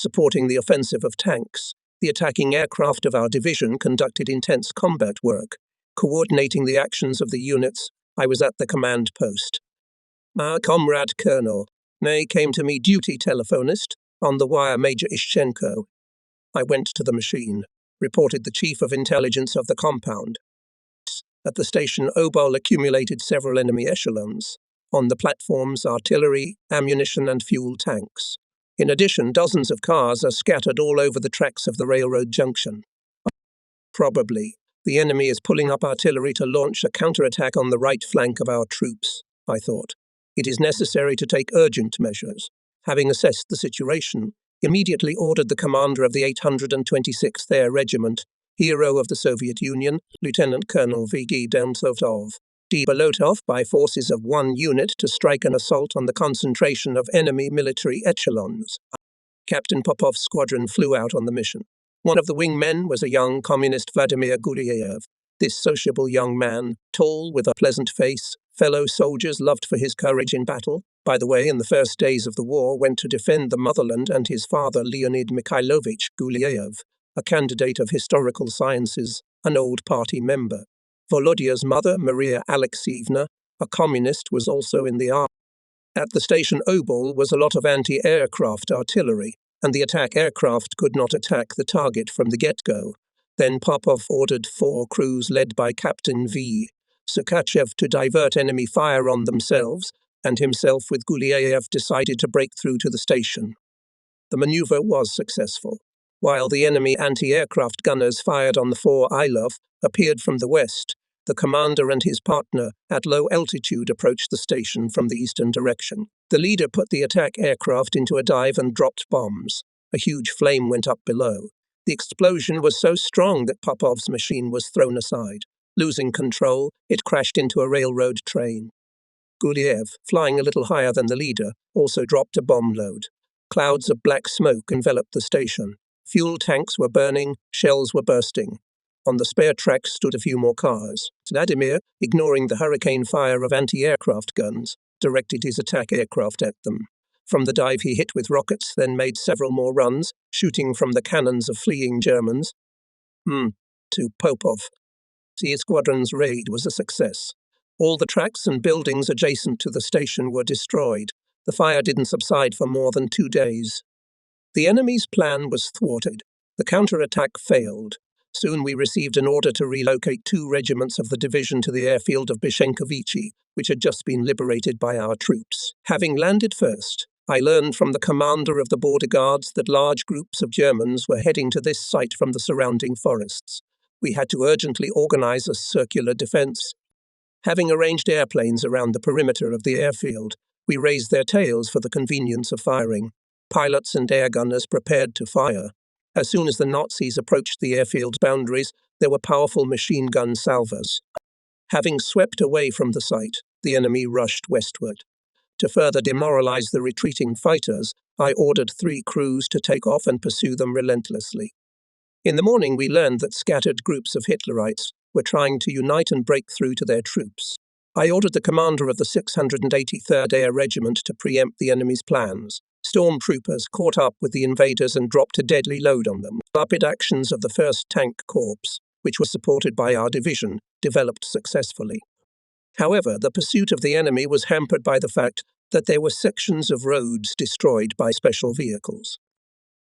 supporting the offensive of tanks. The attacking aircraft of our division conducted intense combat work. Coordinating the actions of the units, I was at the command post. Our comrade Colonel May came to me, duty telephonist, on the wire Major Ishchenko. I went to the machine, reported the chief of intelligence of the compound. At the station, Obol accumulated several enemy echelons. On the platforms, artillery, ammunition and fuel tanks. In addition, dozens of cars are scattered all over the tracks of the railroad junction. Probably, the enemy is pulling up artillery to launch a counterattack on the right flank of our troops, I thought. It is necessary to take urgent measures. Having assessed the situation, immediately ordered the commander of the 826th Air Regiment, hero of the Soviet Union, Lieutenant Colonel Vigy Demtsov, Belotov by forces of one unit to strike an assault on the concentration of enemy military echelons. Captain Popov's squadron flew out on the mission. One of the wingmen was a young communist Vladimir Gulyayev. This sociable young man, tall with a pleasant face, fellow soldiers loved for his courage in battle. By the way, in the first days of the war, went to defend the motherland, and his father, Leonid Mikhailovich Gulyayev, a candidate of historical sciences, an old party member. Volodya's mother, Maria Alexeyevna, a communist, was also in the army. At the station Obol was a lot of anti-aircraft artillery, and the attack aircraft could not attack the target from the get-go. Then Popov ordered 4 crews led by Captain V. Sukachev to divert enemy fire on themselves, and himself with Gulyayev decided to break through to the station. The maneuver was successful. While the enemy anti-aircraft gunners fired on the 4 Ilov appeared from the west, the commander and his partner at low altitude approached the station from the eastern direction. The leader put the attack aircraft into a dive and dropped bombs. A huge flame went up below. The explosion was so strong that Popov's machine was thrown aside. Losing control, it crashed into a railroad train. Gulyayev, flying a little higher than the leader, also dropped a bomb load. Clouds of black smoke enveloped the station. Fuel tanks were burning, shells were bursting. On the spare track stood a few more cars. Vladimir, ignoring the hurricane fire of anti-aircraft guns, directed his attack aircraft at them. From the dive he hit with rockets, then made several more runs, shooting from the cannons of fleeing Germans. To Popov. The squadron's raid was a success. All the tracks and buildings adjacent to the station were destroyed. The fire didn't subside for more than 2 days. The enemy's plan was thwarted. The counterattack failed. Soon we received an order to relocate 2 regiments of the division to the airfield of Bishenkovichi, which had just been liberated by our troops. Having landed first, I learned from the commander of the border guards that large groups of Germans were heading to this site from the surrounding forests. We had to urgently organize a circular defense. Having arranged airplanes around the perimeter of the airfield, we raised their tails for the convenience of firing. Pilots and air gunners prepared to fire. As soon as the Nazis approached the airfield's boundaries, there were powerful machine gun salvos. Having swept away from the site, the enemy rushed westward. To further demoralize the retreating fighters, I ordered 3 crews to take off and pursue them relentlessly. In the morning, we learned that scattered groups of Hitlerites were trying to unite and break through to their troops. I ordered the commander of the 683rd Air Regiment to preempt the enemy's plans. Stormtroopers caught up with the invaders and dropped a deadly load on them. Rapid actions of the 1st Tank Corps, which was supported by our division, developed successfully. However, the pursuit of the enemy was hampered by the fact that there were sections of roads destroyed by special vehicles.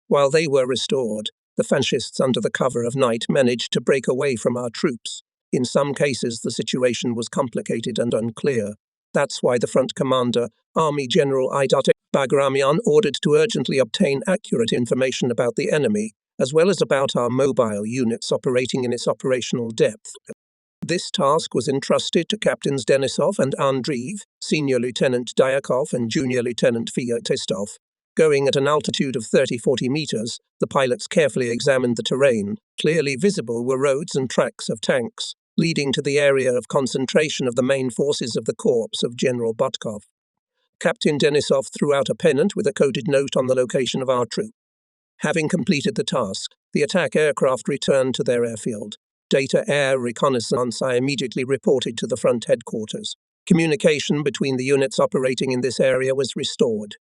While they were restored, the fascists under the cover of night managed to break away from our troops. In some cases, the situation was complicated and unclear. That's why the front commander, Army General I. Bagramian, ordered to urgently obtain accurate information about the enemy, as well as about our mobile units operating in its operational depth. This task was entrusted to Captains Denisov and Andreev, Senior Lieutenant Dyakov and Junior Lieutenant Fyatistov. Going at an altitude of 30-40 meters, the pilots carefully examined the terrain. Clearly visible were roads and tracks of tanks, leading to the area of concentration of the main forces of the corps of General Butkov. Captain Denisov threw out a pennant with a coded note on the location of our troop. Having completed the task, the attack aircraft returned to their airfield. Data air reconnaissance I immediately reported to the front headquarters. Communication between the units operating in this area was restored.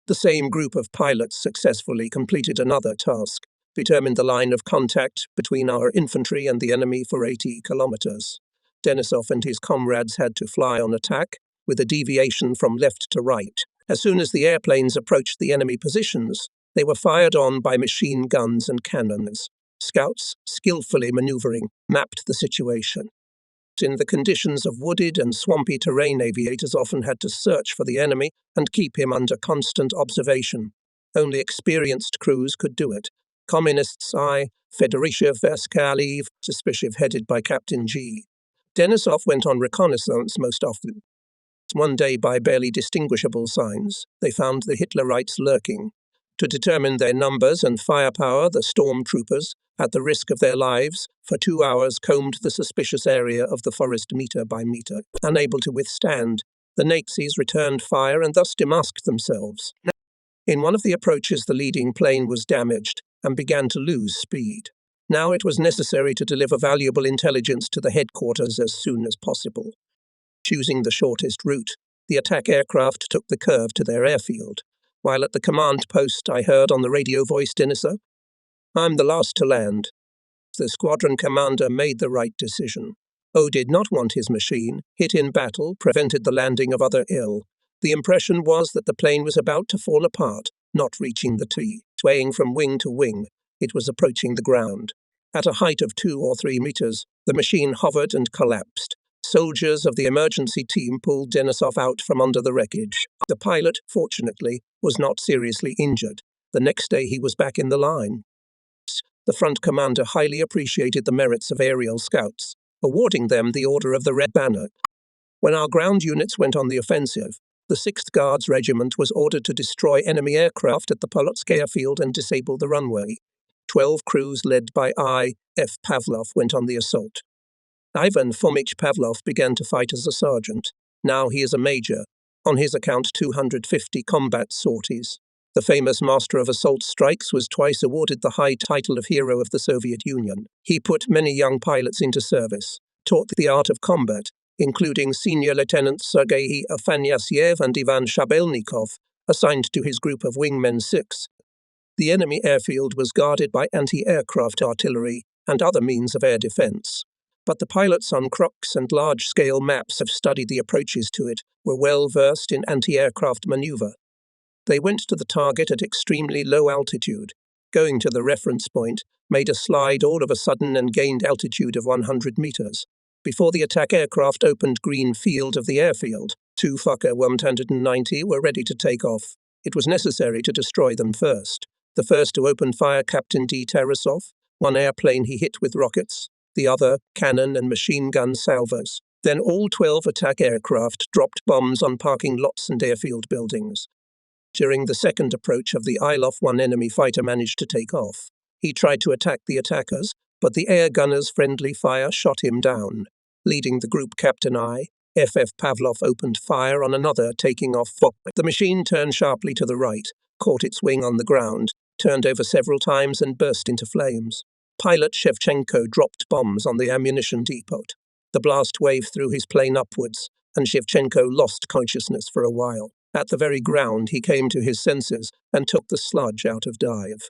The same group of pilots successfully completed another task, determined the line of contact between our infantry and the enemy for 80 kilometers. Denisov and his comrades had to fly on attack, with a deviation from left to right. As soon as the airplanes approached the enemy positions, they were fired on by machine guns and cannons. Scouts, skillfully maneuvering, mapped the situation. In the conditions of wooded and swampy terrain, aviators often had to search for the enemy and keep him under constant observation. Only experienced crews could do it. Communists I, Fedorishev, Vaskaliv, Suspicious, headed by Captain G. Denisov went on reconnaissance most often. One day, by barely distinguishable signs, they found the Hitlerites lurking. To determine their numbers and firepower, the stormtroopers, at the risk of their lives, for 2 hours combed the suspicious area of the forest meter by meter. Unable to withstand, the Nazis returned fire and thus demasked themselves. In one of the approaches, the leading plane was damaged and began to lose speed. Now it was necessary to deliver valuable intelligence to the headquarters as soon as possible. Choosing the shortest route, the attack aircraft took the curve to their airfield. While at the command post, I heard on the radio voice Denisov, "I'm the last to land." The squadron commander made the right decision. O did not want his machine, hit in battle, prevented the landing of other ill. The impression was that the plane was about to fall apart, not reaching the T. Swaying from wing to wing, it was approaching the ground. At a height of 2 or 3 meters, the machine hovered and collapsed. Soldiers of the emergency team pulled Denisov out from under the wreckage. The pilot, fortunately, was not seriously injured. The next day he was back in the line. The front commander highly appreciated the merits of aerial scouts, awarding them the Order of the Red Banner. When our ground units went on the offensive, the 6th Guards Regiment was ordered to destroy enemy aircraft at the Polotsk airfield and disable the runway. 12 crews led by I. F. Pavlov went on the assault. Ivan Fomich Pavlov began to fight as a sergeant. Now he is a major. On his account, 250 combat sorties. The famous master of assault strikes was twice awarded the high title of Hero of the Soviet Union. He put many young pilots into service, taught the art of combat, including Senior Lieutenants Sergei Afanasyev and Ivan Shabelnikov, assigned to his group of Wingmen 6. The enemy airfield was guarded by anti-aircraft artillery and other means of air defense. But the pilots on Crocs and large-scale maps have studied the approaches to it, were well versed in anti-aircraft maneuver. They went to the target at extremely low altitude, going to the reference point, made a slide all of a sudden and gained altitude of 100 meters. Before the attack aircraft opened green field of the airfield, 2 Fokker 190 were ready to take off. It was necessary to destroy them first. The first to open fire, Captain D. Tarasov, one airplane he hit with rockets, the other cannon and machine gun salvos. Then all 12 attack aircraft dropped bombs on parking lots and airfield buildings. During the second approach of the Ilov, one enemy fighter managed to take off. He tried to attack the attackers, but the air gunners' friendly fire shot him down. Leading the group captain I, F.F. Pavlov opened fire on another taking off Fokker. The machine turned sharply to the right, caught its wing on the ground, turned over several times and burst into flames. Pilot Shevchenko dropped bombs on the ammunition depot. The blast waved through his plane upwards, and Shevchenko lost consciousness for a while. At the very ground, he came to his senses and took the sludge out of dive.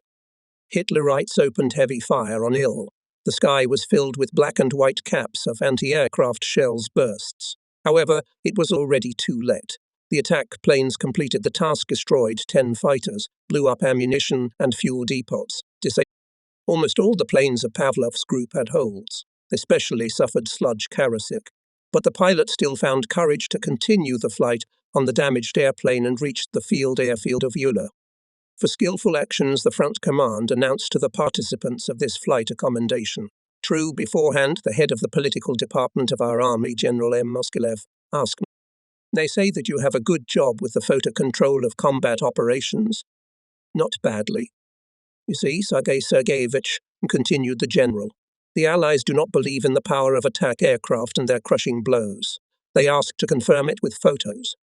Hitlerites opened heavy fire on IL. The sky was filled with black and white caps of anti-aircraft shells bursts. However, it was already too late. The attack planes completed the task, destroyed 10 fighters, blew up ammunition and fuel depots. Almost all the planes of Pavlov's group had holes. Especially suffered Sludge Karasik. But the pilot still found courage to continue the flight on the damaged airplane and reached the airfield of Yula. For skillful actions, the front command announced to the participants of this flight a commendation. True, beforehand, the head of the political department of our army, General M. Moskilev, asked me, "They say that you have a good job with the photo control of combat operations." "Not badly. You see, Sergei Sergeyevich," continued the general, "the Allies do not believe in the power of attack aircraft and their crushing blows. They ask to confirm it with photos.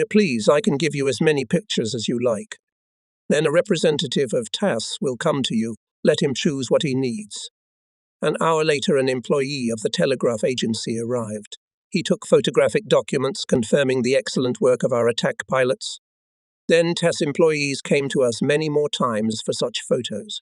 Please, I can give you as many pictures as you like. Then a representative of TASS will come to you. Let him choose what he needs." An hour later, an employee of the telegraph agency arrived. He took photographic documents confirming the excellent work of our attack pilots. Then TESS employees came to us many more times for such photos.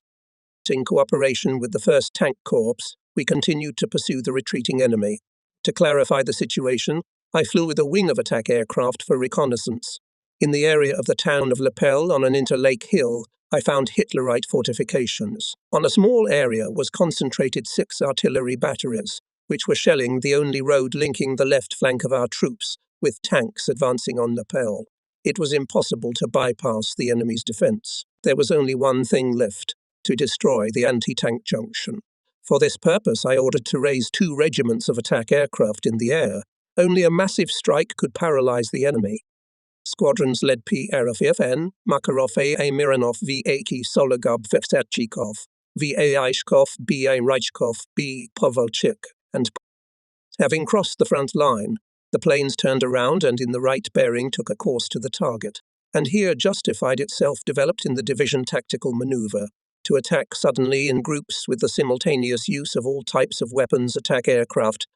In cooperation with the 1st Tank Corps, we continued to pursue the retreating enemy. To clarify the situation, I flew with a wing of attack aircraft for reconnaissance. In the area of the town of Lapel on an interlake hill, I found Hitlerite fortifications. On a small area was concentrated 6 artillery batteries, which were shelling the only road linking the left flank of our troops, with tanks advancing on Lapel. It was impossible to bypass the enemy's defense. There was only one thing left: to destroy the anti-tank junction. For this purpose, I ordered to raise 2 regiments of attack aircraft in the air. Only a massive strike could paralyze the enemy. Squadrons led P. Arafiev Makarov A. Mironov V. Aki Sologub Vevsatchikov V. A. Aishkov B. A. Reichkov B. Povalchik, and having crossed the front line, the planes turned around and in the right bearing took a course to the target, and here justified itself developed in the division tactical maneuver to attack suddenly in groups with the simultaneous use of all types of weapons attack aircraft.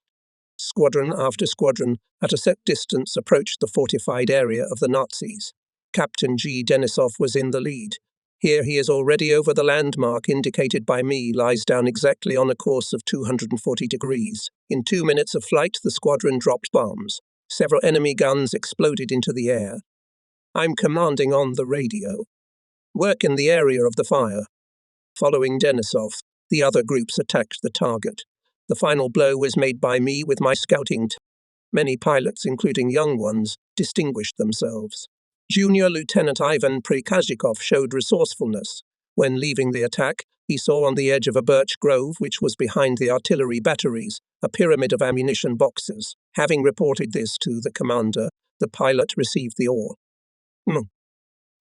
Squadron after squadron, at a set distance, approached the fortified area of the Nazis. Captain G. Denisov was in the lead. Here he is already over the landmark indicated by me, lies down exactly on a course of 240 degrees. In 2 minutes of flight, the squadron dropped bombs. Several enemy guns exploded into the air. I'm commanding on the radio. Work in the area of the fire. Following Denisov, the other groups attacked the target. The final blow was made by me with my scouting team. Many pilots, including young ones, distinguished themselves. Junior Lieutenant Ivan Prikazhikov showed resourcefulness. When leaving the attack, he saw on the edge of a birch grove, which was behind the artillery batteries, a pyramid of ammunition boxes. Having reported this to the commander, the pilot received the order.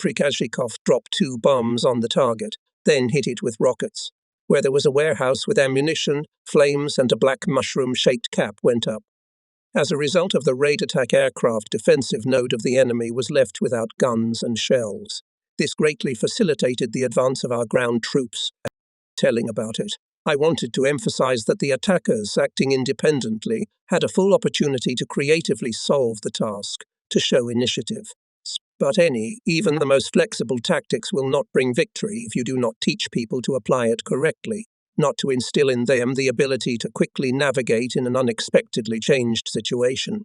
Prikazhikov dropped 2 bombs on the target, then hit it with rockets. Where there was a warehouse with ammunition, flames and a black mushroom-shaped cap went up. As a result of the raid attack aircraft, defensive node of the enemy was left without guns and shells. This greatly facilitated the advance of our ground troops. Telling about it, I wanted to emphasize that the attackers, acting independently, had a full opportunity to creatively solve the task, to show initiative. But even the most flexible tactics will not bring victory if you do not teach people to apply it correctly, not to instill in them the ability to quickly navigate in an unexpectedly changed situation.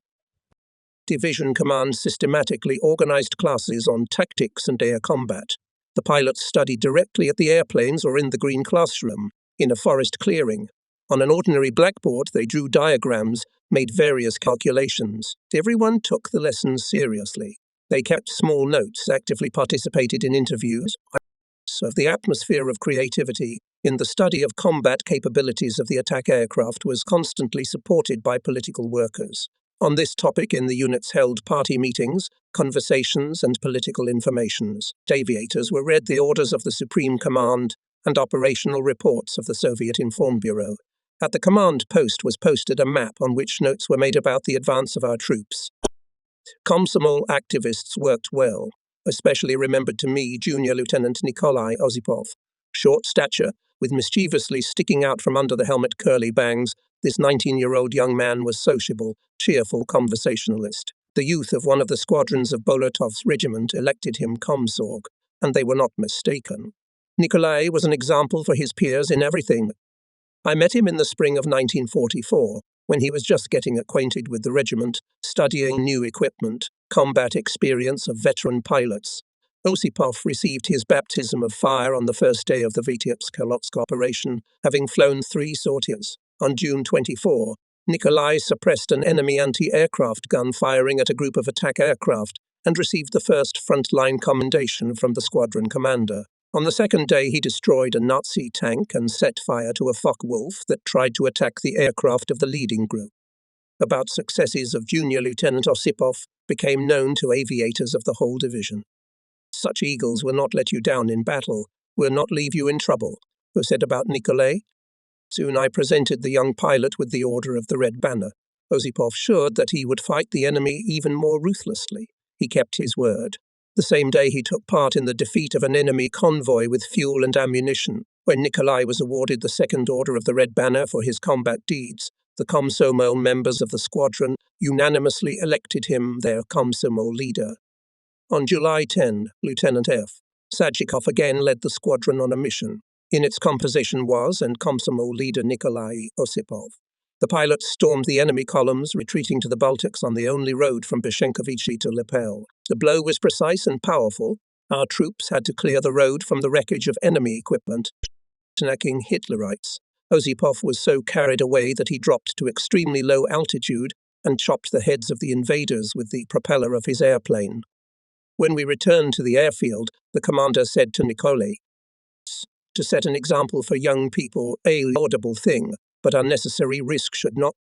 Division Command systematically organized classes on tactics and air combat. The pilots studied directly at the airplanes or in the green classroom, in a forest clearing. On an ordinary blackboard, they drew diagrams, made various calculations. Everyone took the lessons seriously. They kept small notes, actively participated in interviews. So the atmosphere of creativity in the study of combat capabilities of the attack aircraft was constantly supported by political workers. On this topic, in the units held party meetings, conversations, and political informations. Aviators were read the orders of the Supreme Command and operational reports of the Soviet Inform Bureau. At the command post was posted a map on which notes were made about the advance of our troops. Komsomol activists worked well, especially remembered to me Junior Lieutenant Nikolai Osipov. Short stature, with mischievously sticking out from under the helmet curly bangs, this 19-year-old young man was sociable, cheerful conversationalist. The youth of one of the squadrons of Bolotov's regiment elected him Komsorg, and they were not mistaken. Nikolai was an example for his peers in everything. I met him in the spring of 1944, when he was just getting acquainted with the regiment, studying new equipment, combat experience of veteran pilots. Osipov received his baptism of fire on the first day of the Vitebsk-Polotsk operation, having flown 3 sorties. On June 24, Nikolai suppressed an enemy anti-aircraft gun firing at a group of attack aircraft and received the first frontline commendation from the squadron commander. On the second day, he destroyed a Nazi tank and set fire to a Focke-Wulf that tried to attack the aircraft of the leading group. About successes of Junior Lieutenant Osipov became known to aviators of the whole division. Such eagles will not let you down in battle, will not leave you in trouble, was said about Nikolai. Soon I presented the young pilot with the Order of the Red Banner. Osipov assured that he would fight the enemy even more ruthlessly. He kept his word. The same day he took part in the defeat of an enemy convoy with fuel and ammunition. When Nikolai was awarded the Second Order of the Red Banner for his combat deeds, the Komsomol members of the squadron unanimously elected him their Komsomol leader. On July 10, Lieutenant F. Sadchikov again led the squadron on a mission. In its composition was and Komsomol leader Nikolai Osipov. The pilots stormed the enemy columns, retreating to the Baltics on the only road from Beshenkovichi to Lepel. The blow was precise and powerful. Our troops had to clear the road from the wreckage of enemy equipment, attacking Hitlerites. Osipov was so carried away that he dropped to extremely low altitude and chopped the heads of the invaders with the propeller of his airplane. When we returned to the airfield, the commander said to Nikolai, "To set an example for young people, a laudable thing, but unnecessary risk should not."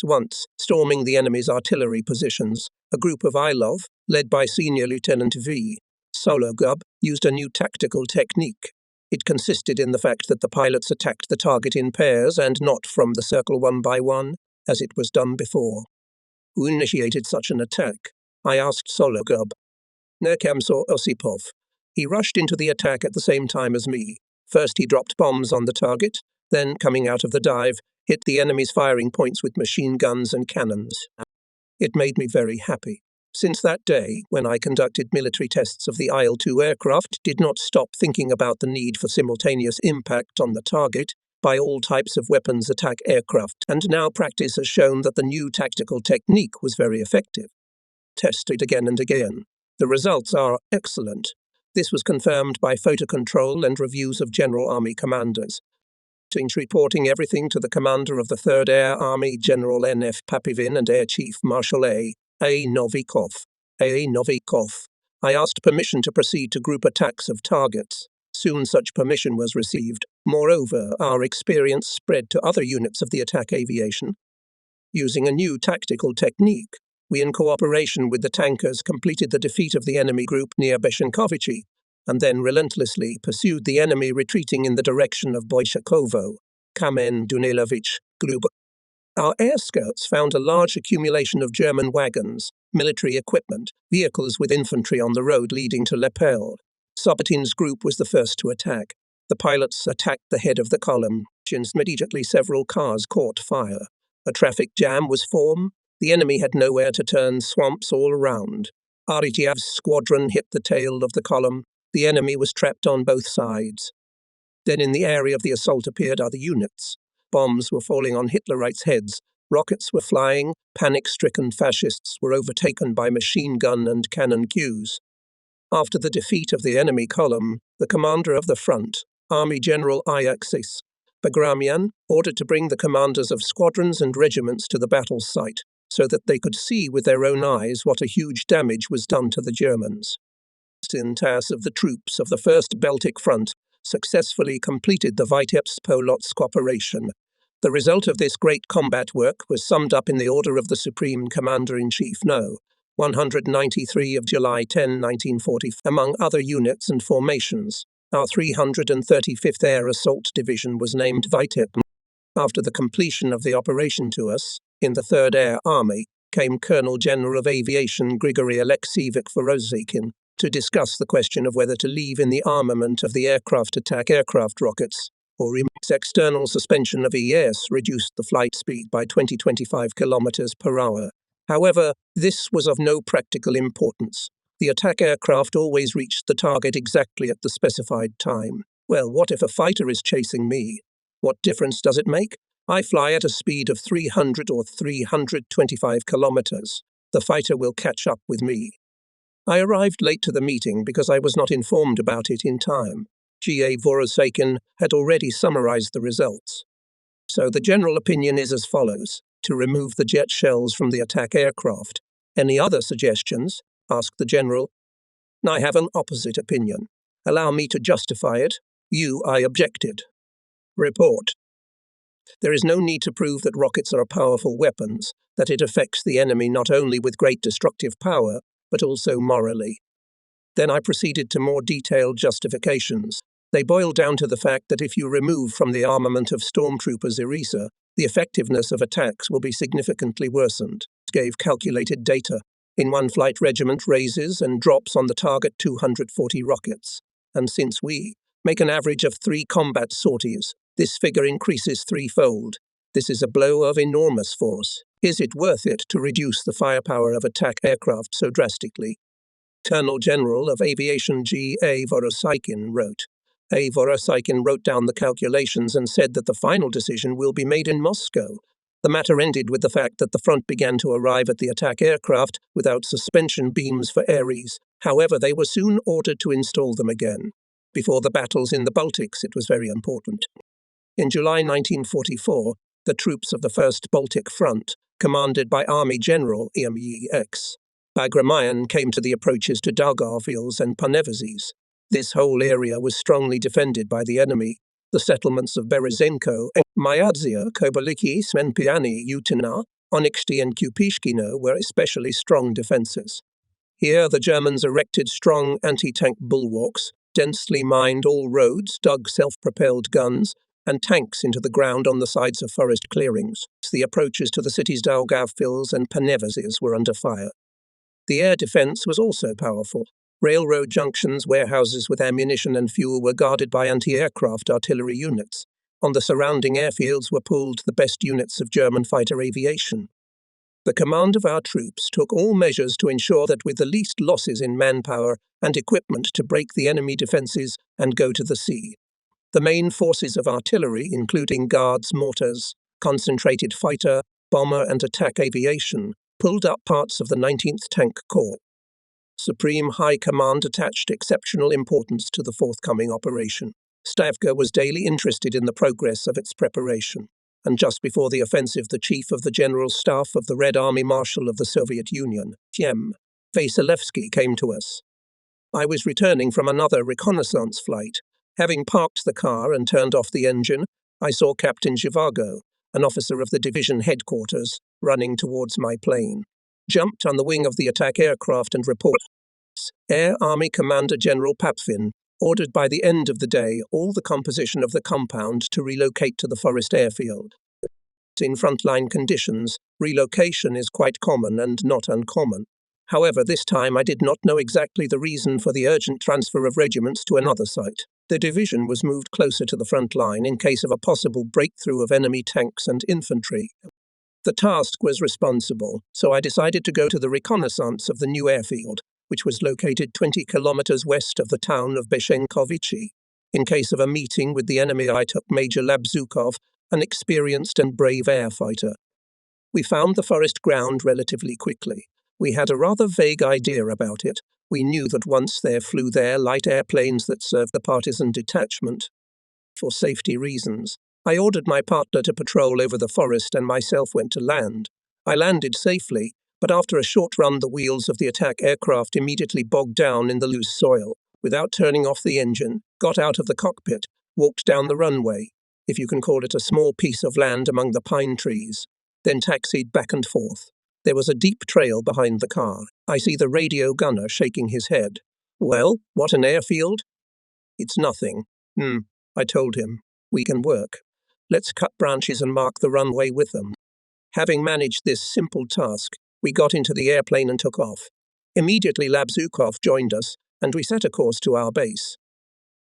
Once, storming the enemy's artillery positions, a group of Ilov, led by Senior Lieutenant V. Sologub, used a new tactical technique. It consisted in the fact that the pilots attacked the target in pairs and not from the circle one by one, as it was done before. Who initiated such an attack? I asked Sologub. Nerkamsor Osipov. He rushed into the attack at the same time as me. First he dropped bombs on the target, then, coming out of the dive, hit the enemy's firing points with machine guns and cannons. It made me very happy. Since that day, when I conducted military tests of the IL-2 aircraft, did not stop thinking about the need for simultaneous impact on the target by all types of weapons attack aircraft, and now practice has shown that the new tactical technique was very effective. Tested again and again. The results are excellent. This was confirmed by photo control and reviews of General Army commanders. Reporting everything to the commander of the 3rd Air Army, General N.F. Papivin, and Air Chief Marshal A. Novikov. I asked permission to proceed to group attacks of targets. Soon such permission was received. Moreover, our experience spread to other units of the attack aviation. Using a new tactical technique, we, in cooperation with the tankers, completed the defeat of the enemy group near Beshenkovichi, and then relentlessly pursued the enemy retreating in the direction of Boyshakovo, Kamen Dunilovich, Glub. Our air scouts found a large accumulation of German wagons, military equipment, vehicles with infantry on the road leading to Lepel. Sobotin's group was the first to attack. The pilots attacked the head of the column. Immediately several cars caught fire. A traffic jam was formed. The enemy had nowhere to turn, swamps all around. Aritiav's squadron hit the tail of the column. The enemy was trapped on both sides. Then in the area of the assault appeared other units. Bombs were falling on Hitlerites' heads. Rockets were flying. Panic-stricken fascists were overtaken by machine gun and cannon queues. After the defeat of the enemy column, the commander of the front, Army General Iaxis Bagramian, ordered to bring the commanders of squadrons and regiments to the battle site, so that they could see with their own eyes what a huge damage was done to the Germans. Sintas of the troops of the 1st Baltic Front successfully completed the Vitebsk-Polotsk operation. The result of this great combat work was summed up in the order of the Supreme Commander-in-Chief No. 193 of July 10, 1940. Among other units and formations, our 335th Air Assault Division was named Vitebsk. After the completion of the operation to us, in the 3rd Air Army, came Colonel General of Aviation Grigory Alexievich Vorozikin to discuss the question of whether to leave in the armament of the aircraft attack aircraft rockets, or external suspension of ES reduced the flight speed by 20-25 km per hour. However, this was of no practical importance. The attack aircraft always reached the target exactly at the specified time. Well, what if a fighter is chasing me? What difference does it make? I fly at a speed of 300 or 325 kilometers. The fighter will catch up with me. I arrived late to the meeting because I was not informed about it in time. G.A. Vorozikin had already summarized the results. So the general opinion is as follows: to remove the jet shells from the attack aircraft. Any other suggestions? Asked the general. I have an opposite opinion. Allow me to justify it. I objected. Report. There is no need to prove that rockets are powerful weapons, that it affects the enemy not only with great destructive power, but also morally. Then I proceeded to more detailed justifications. They boil down to the fact that if you remove from the armament of stormtroopers ERISA, the effectiveness of attacks will be significantly worsened. Gave calculated data. In one flight, regiment raises and drops on the target 240 rockets. And since we make an average of 3 combat sorties, this figure increases threefold. This is a blow of enormous force. Is it worth it to reduce the firepower of attack aircraft so drastically? Colonel General of Aviation G.A. Vorosaykin wrote. A. Vorosaykin wrote down the calculations and said that the final decision will be made in Moscow. The matter ended with the fact that the front began to arrive at the attack aircraft without suspension beams for Ares. However, they were soon ordered to install them again. Before the battles in the Baltics, it was very important. In July 1944, the troops of the First Baltic Front, commanded by Army General EMEX Bagramian, came to the approaches to Daugavpils and Panevėžys. This whole area was strongly defended by the enemy. The settlements of Berezhenko, Myadzia, Kobaliki, Smenpiani, Utina, Onyxty and Kupishkino were especially strong defences. Here the Germans erected strong anti-tank bulwarks, densely mined all roads, dug self-propelled guns, and tanks into the ground on the sides of forest clearings. The approaches to the cities Daugavpils and Panevėžys were under fire. The air defence was also powerful. Railroad junctions, warehouses with ammunition and fuel were guarded by anti-aircraft artillery units. On the surrounding airfields were pooled the best units of German fighter aviation. The command of our troops took all measures to ensure that with the least losses in manpower and equipment to break the enemy defences and go to the sea. The main forces of artillery, including guards, mortars, concentrated fighter, bomber and attack aviation, pulled up parts of the 19th Tank Corps. Supreme High Command attached exceptional importance to the forthcoming operation. Stavka was daily interested in the progress of its preparation, and just before the offensive the Chief of the General Staff of the Red Army Marshal of the Soviet Union, Chem. Vasilevsky, came to us. I was returning from another reconnaissance flight. Having parked the car and turned off the engine, I saw Captain Zhivago, an officer of the division headquarters, running towards my plane. Jumped on the wing of the attack aircraft and reported. Air Army Commander General Papfin ordered by the end of the day all the composition of the compound to relocate to the forest airfield. In frontline conditions, relocation is quite common and not uncommon. However, this time I did not know exactly the reason for the urgent transfer of regiments to another site. The division was moved closer to the front line in case of a possible breakthrough of enemy tanks and infantry. The task was responsible, so I decided to go to the reconnaissance of the new airfield, which was located 20 kilometers west of the town of Beshenkovichi. In case of a meeting with the enemy, I took Major Labzukov, an experienced and brave air fighter. We found the forest ground relatively quickly. We had a rather vague idea about it. We knew that once there flew there light airplanes that served the partisan detachment. For safety reasons, I ordered my partner to patrol over the forest and myself went to land. I landed safely, but after a short run the wheels of the attack aircraft immediately bogged down in the loose soil. Without turning off the engine, got out of the cockpit, walked down the runway, if you can call it a small piece of land among the pine trees, then taxied back and forth. There was a deep trail behind the car. I see the radio gunner shaking his head. Well, what an airfield? It's nothing. I told him. We can work. Let's cut branches and mark the runway with them. Having managed this simple task, we got into the airplane and took off. Immediately Labzukov joined us, and we set a course to our base.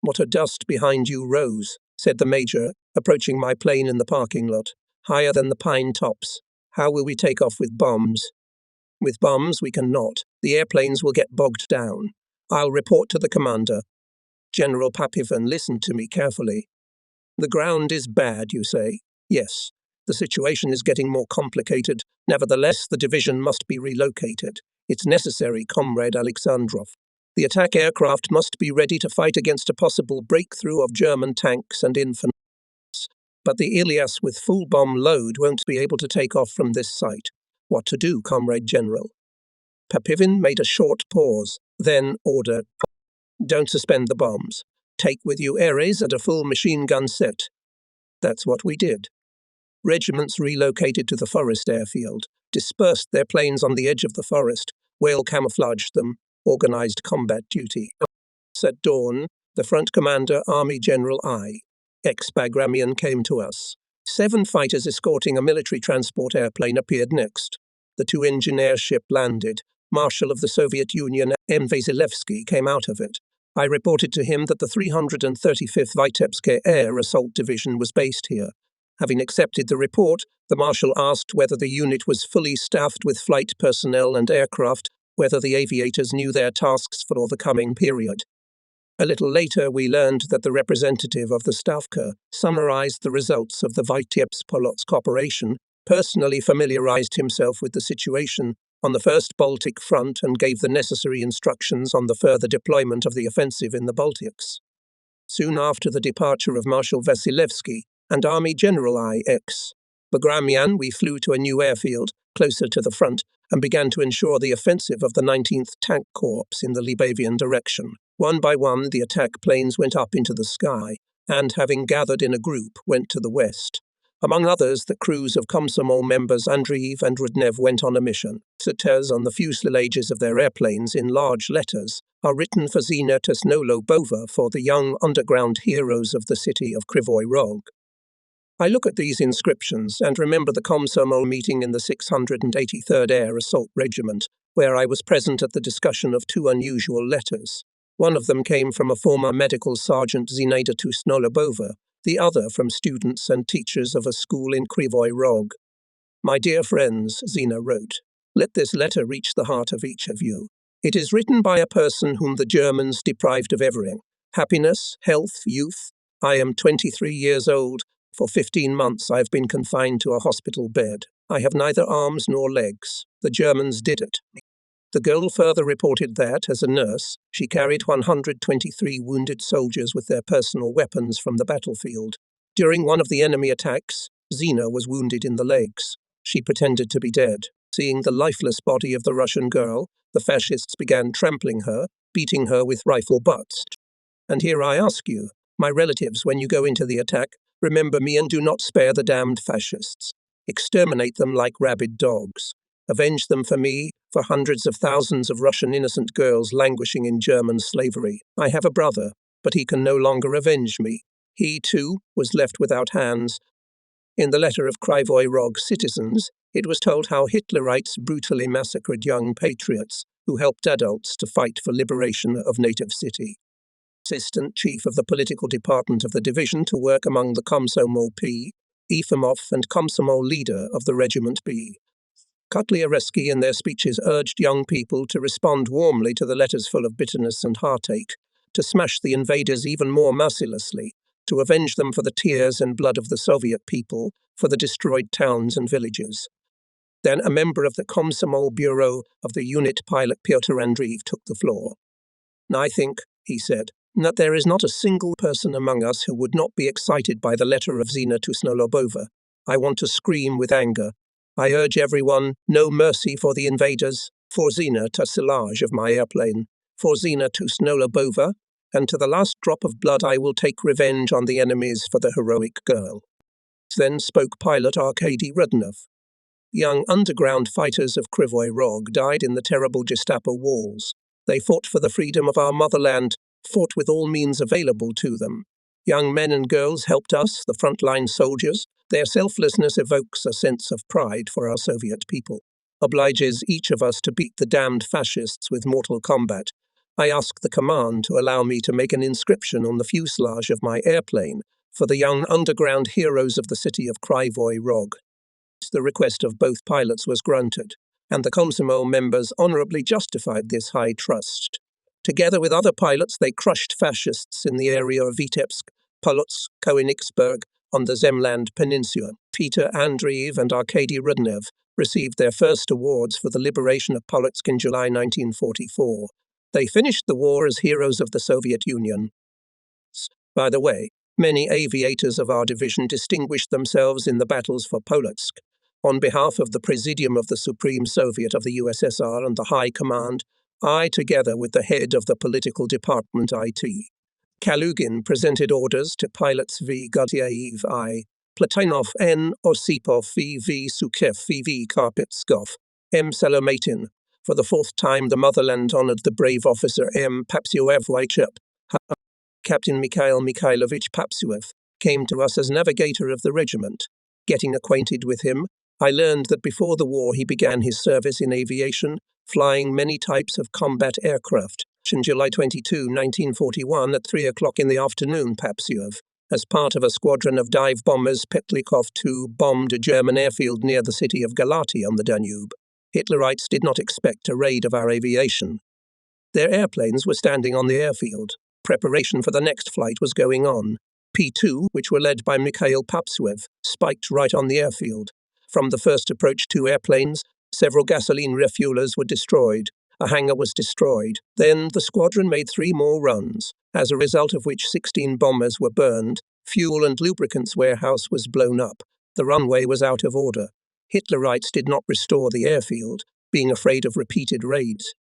What a dust behind you rose, said the major, approaching my plane in the parking lot, higher than the pine tops. How will we take off with bombs? With bombs we cannot. The airplanes will get bogged down. I'll report to the commander. General Papivin listened to me carefully. The ground is bad, you say? Yes. The situation is getting more complicated. Nevertheless, the division must be relocated. It's necessary, Comrade Alexandrov. The attack aircraft must be ready to fight against a possible breakthrough of German tanks and infantry. But the Ilias with full bomb load won't be able to take off from this site. What to do, Comrade General? Papivin made a short pause, then ordered, don't suspend the bombs. Take with you Ares and a full machine gun set. That's what we did. Regiments relocated to the forest airfield, dispersed their planes on the edge of the forest, well camouflaged them, organized combat duty. At dawn, the front commander, Army General I. Bagramian, came to us. 7 fighters escorting a military transport airplane appeared next. The 2-engine airship landed. Marshal of the Soviet Union, M. Vasilevsky, came out of it. I reported to him that the 335th Vitebsk Air Assault Division was based here. Having accepted the report, the Marshal asked whether the unit was fully staffed with flight personnel and aircraft. whether the aviators knew their tasks for the coming period. A little later, we learned that the representative of the Stavka summarized the results of the Vitebsk-Polotsk operation, personally familiarized himself with the situation on the First Baltic Front, and gave the necessary instructions on the further deployment of the offensive in the Baltics. Soon after the departure of Marshal Vasilevsky and Army General I.X. Bagramyan, we flew to a new airfield closer to the front and began to ensure the offensive of the 19th Tank Corps in the Libavian direction. One by one, the attack planes went up into the sky and, having gathered in a group, went to the west. Among others, the crews of Komsomol members Andreev and Rudnev went on a mission. Letters on the fuselages of their airplanes in large letters are written for Zina Tusnolobova, for the young underground heroes of the city of Krivoy Rog. I look at these inscriptions and remember the Komsomol meeting in the 683rd Air Assault Regiment, where I was present at the discussion of two unusual letters. One of them came from a former medical sergeant, Zinaida Tusnolobova, the other from students and teachers of a school in Krivoy Rog. "My dear friends," Zina wrote, "let this letter reach the heart of each of you. It is written by a person whom the Germans deprived of everything: happiness, health, youth. I am 23 years old. For 15 months I have been confined to a hospital bed. I have neither arms nor legs. The Germans did it." The girl further reported that, as a nurse, she carried 123 wounded soldiers with their personal weapons from the battlefield. During one of the enemy attacks, Zina was wounded in the legs. She pretended to be dead. Seeing the lifeless body of the Russian girl, the fascists began trampling her, beating her with rifle butts. And here I ask you, my relatives, when you go into the attack, remember me and do not spare the damned fascists. Exterminate them like rabid dogs. Avenge them for me, for hundreds of thousands of Russian innocent girls languishing in German slavery. I have a brother, but he can no longer avenge me. He, too, was left without hands. In the letter of Krivoy Rog citizens, it was told how Hitlerites brutally massacred young patriots who helped adults to fight for liberation of native city. Assistant Chief of the Political Department of the Division to work among the Komsomol P, Efimov, and Komsomol leader of the Regiment B. Kotliareski in their speeches urged young people to respond warmly to the letters full of bitterness and heartache, to smash the invaders even more mercilessly, to avenge them for the tears and blood of the Soviet people, for the destroyed towns and villages. Then a member of the Komsomol Bureau of the unit, pilot Pyotr Andreev, took the floor. "I think," he said, "that there is not a single person among us who would not be excited by the letter of Zina Tusnolobova. I want to scream with anger. I urge everyone, no mercy for the invaders, for Zina Tusilage of my airplane, for Zina Tusnolobova, and to the last drop of blood I will take revenge on the enemies for the heroic girl." Then spoke pilot Arkady Rudnev. Young underground fighters of Krivoy Rog died in the terrible Gestapo walls. They fought for the freedom of our motherland, fought with all means available to them. Young men and girls helped us, the frontline soldiers. Their selflessness evokes a sense of pride for our Soviet people, obliges each of us to beat the damned fascists with mortal combat. I ask the command to allow me to make an inscription on the fuselage of my airplane for the young underground heroes of the city of Krivoy Rog. The request of both pilots was granted, and the Komsomol members honorably justified this high trust. Together with other pilots, they crushed fascists in the area of Vitebsk, Polotsk, Koenigsberg, on the Zemland Peninsula. Peter Andreev and Arkady Rudnev received their first awards for the liberation of Polotsk in July 1944. They finished the war as heroes of the Soviet Union. By the way, many aviators of our division distinguished themselves in the battles for Polotsk. On behalf of the Presidium of the Supreme Soviet of the USSR and the High Command, I, together with the head of the Political Department IT, Kalugin, presented orders to pilots V. Gudyaev I, Platonov N. Osipov V. Sukev V. Karpetskov, M. Salomatin. For the fourth time, the motherland honored the brave officer M. Papsuev. Captain Mikhail Mikhailovich Papsuev came to us as navigator of the regiment. Getting acquainted with him, I learned that before the war he began his service in aviation, flying many types of combat aircraft. On July 22, 1941, at 3 o'clock in the afternoon, Papsuev, as part of a squadron of dive bombers, Petlikov II bombed a German airfield near the city of Galati on the Danube. Hitlerites did not expect a raid of our aviation. Their airplanes were standing on the airfield. Preparation for the next flight was going on. P-2, which were led by Mikhail Papsuev, spiked right on the airfield. From the first approach, 2 airplanes, several gasoline refuelers were destroyed. A hangar was destroyed. Then the squadron made 3 more runs, as a result of which 16 bombers were burned. Fuel and lubricants warehouse was blown up. The runway was out of order. Hitlerites did not restore the airfield, being afraid of repeated raids.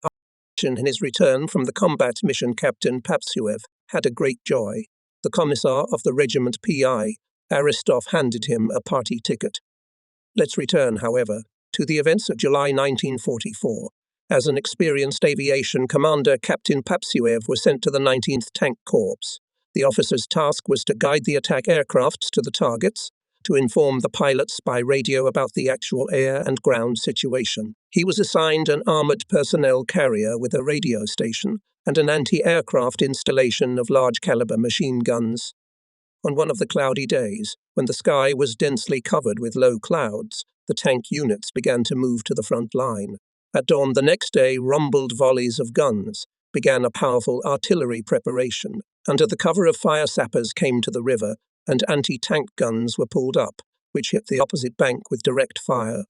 In his return from the combat mission, Captain Papsuev had a great joy. The commissar of the regiment PI, Aristov, handed him a party ticket. Let's return, however, to the events of July 1944. As an experienced aviation commander, Captain Papsuev was sent to the 19th Tank Corps. The officer's task was to guide the attack aircrafts to the targets, to inform the pilots by radio about the actual air and ground situation. He was assigned an armored personnel carrier with a radio station and an anti-aircraft installation of large-caliber machine guns. On one of the cloudy days, when the sky was densely covered with low clouds, the tank units began to move to the front line. At dawn the next day, rumbled volleys of guns began a powerful artillery preparation. Under the cover of fire, sappers came to the river, and anti-tank guns were pulled up, which hit the opposite bank with direct fire.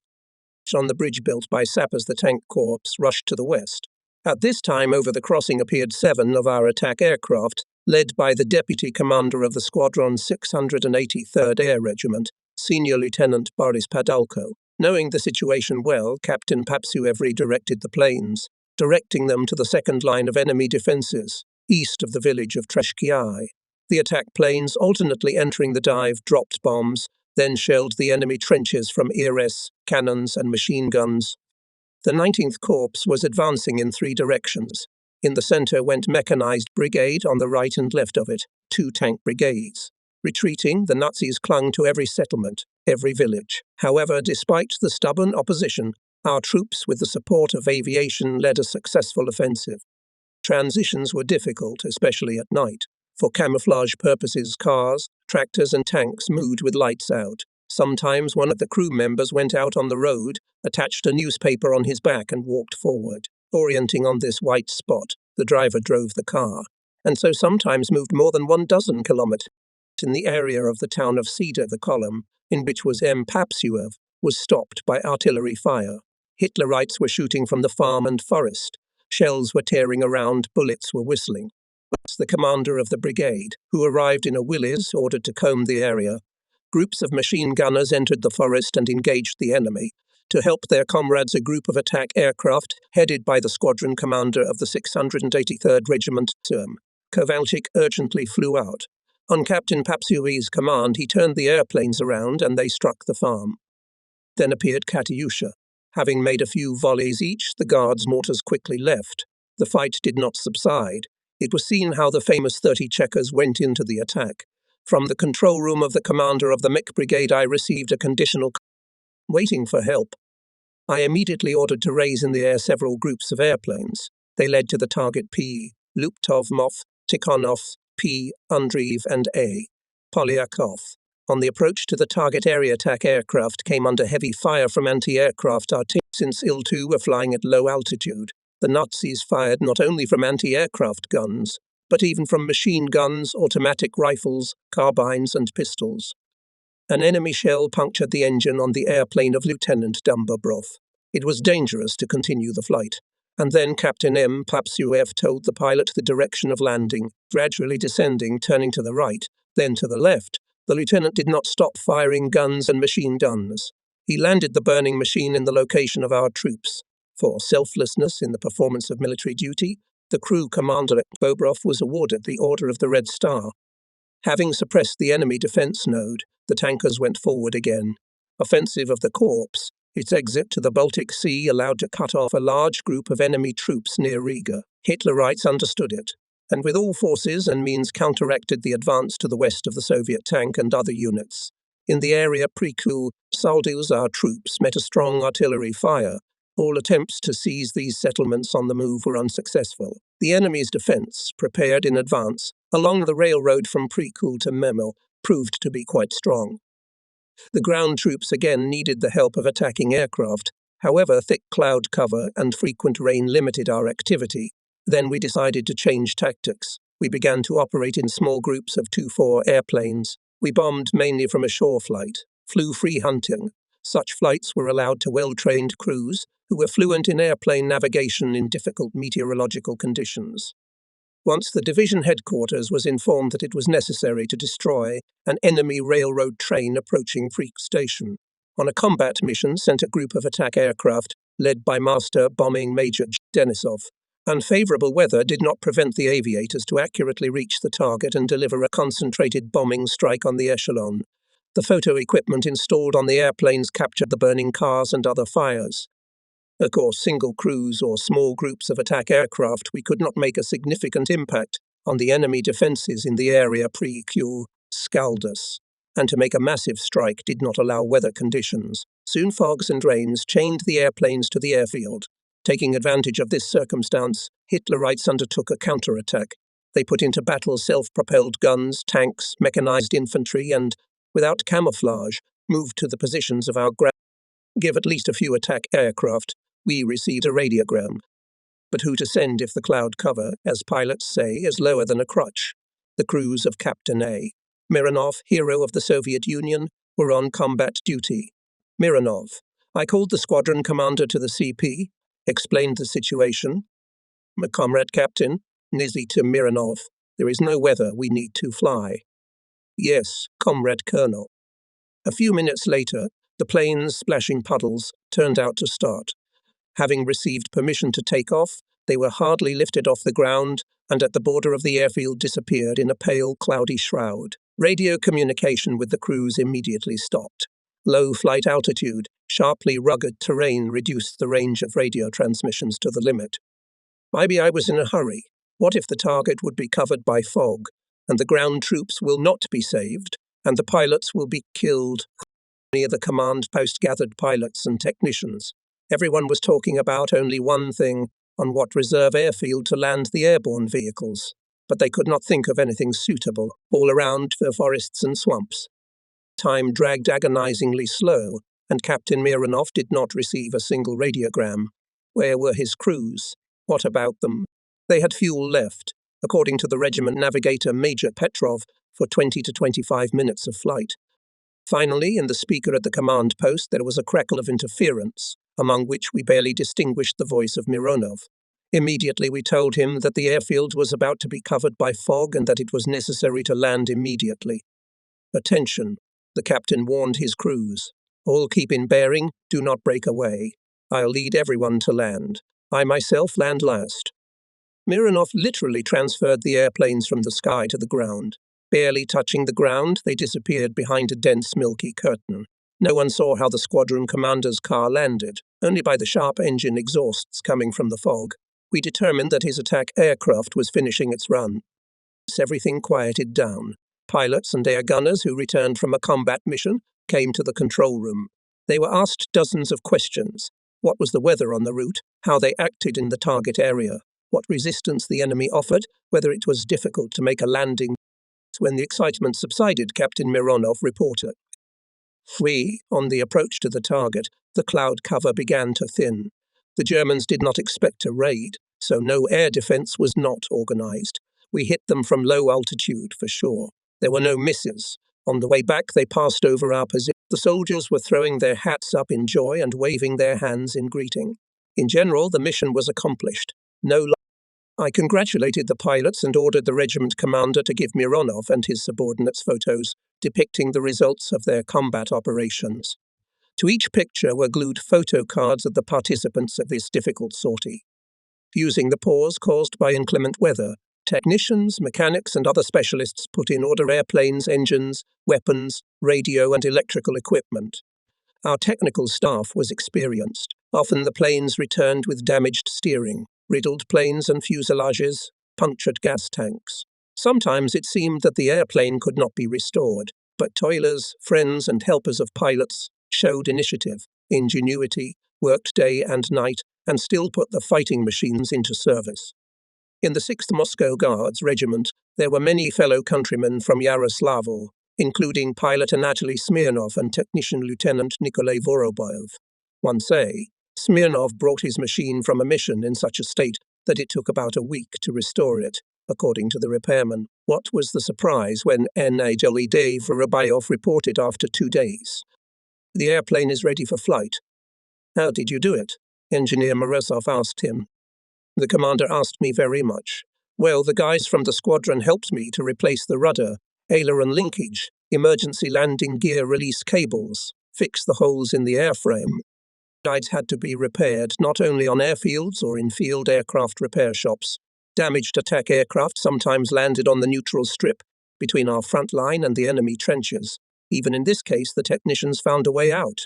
On the bridge built by sappers, the tank corps rushed to the west. At this time, over the crossing appeared 7 of our attack aircraft, led by the deputy commander of the squadron's 683rd Air Regiment, Senior Lieutenant Boris Padalko. Knowing the situation well, Captain Papsuev redirected the planes, directing them to the second line of enemy defences, east of the village of Treshkiai. The attack planes, alternately entering the dive, dropped bombs, then shelled the enemy trenches from ERS, cannons and machine guns. The 19th Corps was advancing in 3 directions. In the centre went mechanized brigade, on the right and left of it, 2 tank brigades. Retreating, the Nazis clung to every settlement, every village. However, despite the stubborn opposition, our troops, with the support of aviation, led a successful offensive. Transitions were difficult, especially at night. For camouflage purposes, cars, tractors and tanks moved with lights out. Sometimes one of the crew members went out on the road, attached a newspaper on his back and walked forward. Orienting on this white spot, the driver drove the car, and so sometimes moved more than 12 kilometers. In the area of the town of Cedar, the column, in which was M. Papsuev, was stopped by artillery fire. Hitlerites were shooting from the farm and forest. Shells were tearing around, bullets were whistling. The commander of the brigade, who arrived in a Willys, ordered to comb the area. Groups of machine gunners entered the forest and engaged the enemy. To help their comrades, a group of attack aircraft, headed by the squadron commander of the 683rd Regiment, Kovalchik, urgently flew out. On Captain Papsuev's command, he turned the airplanes around and they struck the farm. Then appeared Katyusha. Having made a few volleys each, the guards' mortars quickly left. The fight did not subside. It was seen how the famous 30 Checkers went into the attack. From the control room of the commander of the Mech Brigade, I received a conditional waiting for help. I immediately ordered to raise in the air several groups of airplanes. They led to the target P, Luptovmov, Tikhonov, P, Andreev, and A, Polyakov. On the approach to the target, area attack aircraft came under heavy fire from anti-aircraft artillery. Since Il-2 were flying at low altitude, the Nazis fired not only from anti-aircraft guns, but even from machine guns, automatic rifles, carbines, and pistols. An enemy shell punctured the engine on the airplane of Lieutenant Dumbobrov. It was dangerous to continue the flight. And then Captain M. Papsuev told the pilot the direction of landing, gradually descending, turning to the right, then to the left. The lieutenant did not stop firing guns and machine guns. He landed the burning machine in the location of our troops. For selflessness in the performance of military duty, the crew commander Bobrov was awarded the Order of the Red Star. Having suppressed the enemy defense node, the tankers went forward again. Offensive of the Corps, its exit to the Baltic Sea allowed to cut off a large group of enemy troops near Riga. Hitlerites understood it, and with all forces and means counteracted the advance to the west of the Soviet tank and other units. In the area Prikul, Saldus, our troops met a strong artillery fire. All attempts to seize these settlements on the move were unsuccessful. The enemy's defense, prepared in advance, along the railroad from Prikul to Memel, proved to be quite strong. The ground troops again needed the help of attacking aircraft, However, thick cloud cover and frequent rain limited our activity. Then we decided to change tactics. We began to operate in small groups of 2-4 airplanes. We bombed mainly from a shore flight, flew free hunting. Such flights were allowed to well-trained crews who were fluent in airplane navigation in difficult meteorological conditions. Once the division headquarters was informed that it was necessary to destroy an enemy railroad train approaching Freak Station. On a combat mission, sent a group of attack aircraft led by Master Bombing Major Denisov. Unfavorable weather did not prevent the aviators to accurately reach the target and deliver a concentrated bombing strike on the echelon. The photo equipment installed on the airplanes captured the burning cars and other fires. Of course, single crews or small groups of attack aircraft, we could not make a significant impact on the enemy defences in the area pre-Q Scaldus, and to make a massive strike did not allow weather conditions. Soon fogs and rains chained the airplanes to the airfield. Taking advantage of this circumstance, Hitlerites undertook a counterattack. They put into battle self-propelled guns, tanks, mechanized infantry, and, without camouflage, moved to the positions of our ground. Give at least a few attack aircraft, we received a radiogram. But who to send if the cloud cover, as pilots say, is lower than a crutch? The crews of Captain A. Mironov, hero of the Soviet Union, were on combat duty. Mironov. I called the squadron commander to the CP, explained the situation. Comrade Captain, Nizzy to Mironov. There is no weather, we need to fly. Yes, Comrade Colonel. A few minutes later, the planes splashing puddles turned out to start. Having received permission to take off, they were hardly lifted off the ground and at the border of the airfield disappeared in a pale, cloudy shroud. Radio communication with the crews immediately stopped. Low flight altitude, sharply rugged terrain reduced the range of radio transmissions to the limit. Maybe I was in a hurry. What if the target would be covered by fog, and the ground troops will not be saved, and the pilots will be killed? Near the command post gathered pilots and technicians. Everyone was talking about only one thing, on what reserve airfield to land the airborne vehicles. But they could not think of anything suitable, all around the forests and swamps. Time dragged agonizingly slow, and Captain Mironov did not receive a single radiogram. Where were his crews? What about them? They had fuel left, according to the regiment navigator Major Petrov, for 20 to 25 minutes of flight. Finally, in the speaker at the command post, there was a crackle of interference, among which we barely distinguished the voice of Mironov. Immediately we told him that the airfield was about to be covered by fog and that it was necessary to land immediately. Attention, the captain warned his crews. All keep in bearing, do not break away. I'll lead everyone to land. I myself land last. Mironov literally transferred the airplanes from the sky to the ground. Barely touching the ground, they disappeared behind a dense milky curtain. No one saw how the squadron commander's car landed, only by the sharp engine exhausts coming from the fog. We determined that his attack aircraft was finishing its run. Everything quieted down. Pilots and air gunners who returned from a combat mission came to the control room. They were asked dozens of questions. What was the weather on the route? How they acted in the target area? What resistance the enemy offered? Whether it was difficult to make a landing? When the excitement subsided, Captain Mironov reported. On the approach to the target, the cloud cover began to thin. The Germans did not expect a raid, so no air defense was not organized. We hit them from low altitude, for sure. There were no misses. On the way back, they passed over our position. The soldiers were throwing their hats up in joy and waving their hands in greeting. In general, the mission was accomplished. I congratulated the pilots and ordered the regiment commander to give Mironov and his subordinates photos depicting the results of their combat operations. To each picture were glued photo cards of the participants of this difficult sortie. Using the pause caused by inclement weather, technicians, mechanics, and other specialists put in order airplanes, engines, weapons, radio, and electrical equipment. Our technical staff was experienced. Often the planes returned with damaged steering, riddled planes and fuselages, punctured gas tanks. Sometimes it seemed that the airplane could not be restored, but toilers, friends, and helpers of pilots showed initiative, ingenuity, worked day and night, and still put the fighting machines into service. In the 6th Moscow Guards Regiment, there were many fellow countrymen from Yaroslavl, including pilot Anatoly Smirnov and technician Lieutenant Nikolay Voroboyev. One say, Smirnov brought his machine from a mission in such a state that it took about a week to restore it, according to the repairman. What was the surprise when NAJLE Dave Vorobyov reported after 2 days? The airplane is ready for flight. How did you do it? Engineer Morozov asked him. The commander asked me very much. Well, the guys from the squadron helped me to replace the rudder, aileron linkage, emergency landing gear release cables, fix the holes in the airframe. Guides had to be repaired not only on airfields or in field aircraft repair shops. Damaged attack aircraft sometimes landed on the neutral strip between our front line and the enemy trenches. Even in this case, the technicians found a way out.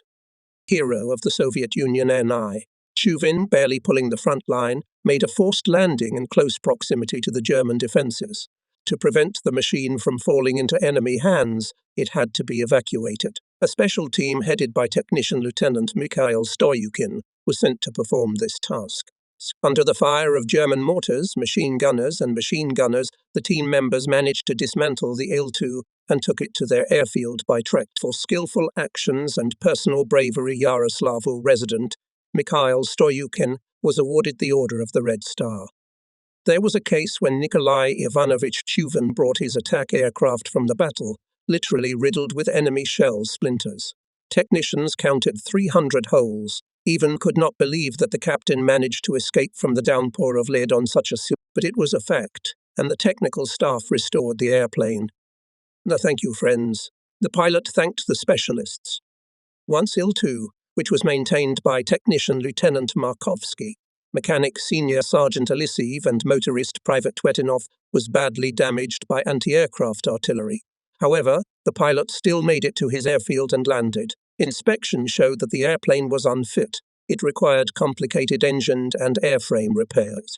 Hero of the Soviet Union NI, Chuvin, barely pulling the front line, made a forced landing in close proximity to the German defences. To prevent the machine from falling into enemy hands, it had to be evacuated. A special team headed by Technician Lieutenant Mikhail Stoyukin was sent to perform this task. Under the fire of German mortars, machine gunners, the team members managed to dismantle the Il-2 and took it to their airfield by track. For skillful actions and personal bravery, Yaroslavl resident Mikhail Stoyukin was awarded the Order of the Red Star. There was a case when Nikolai Ivanovich Chuvin brought his attack aircraft from the battle, literally riddled with enemy shell splinters. Technicians counted 300 holes, even could not believe that the captain managed to escape from the downpour of lead on such a ship, but it was a fact, and the technical staff restored the airplane. No, thank you, friends. The pilot thanked the specialists. Once Il-2, which was maintained by Technician Lieutenant Markovsky, mechanic Senior Sergeant Alisev and motorist Private Twetinov was badly damaged by anti-aircraft artillery. However, the pilot still made it to his airfield and landed. Inspection showed that the airplane was unfit. It required complicated engine and airframe repairs.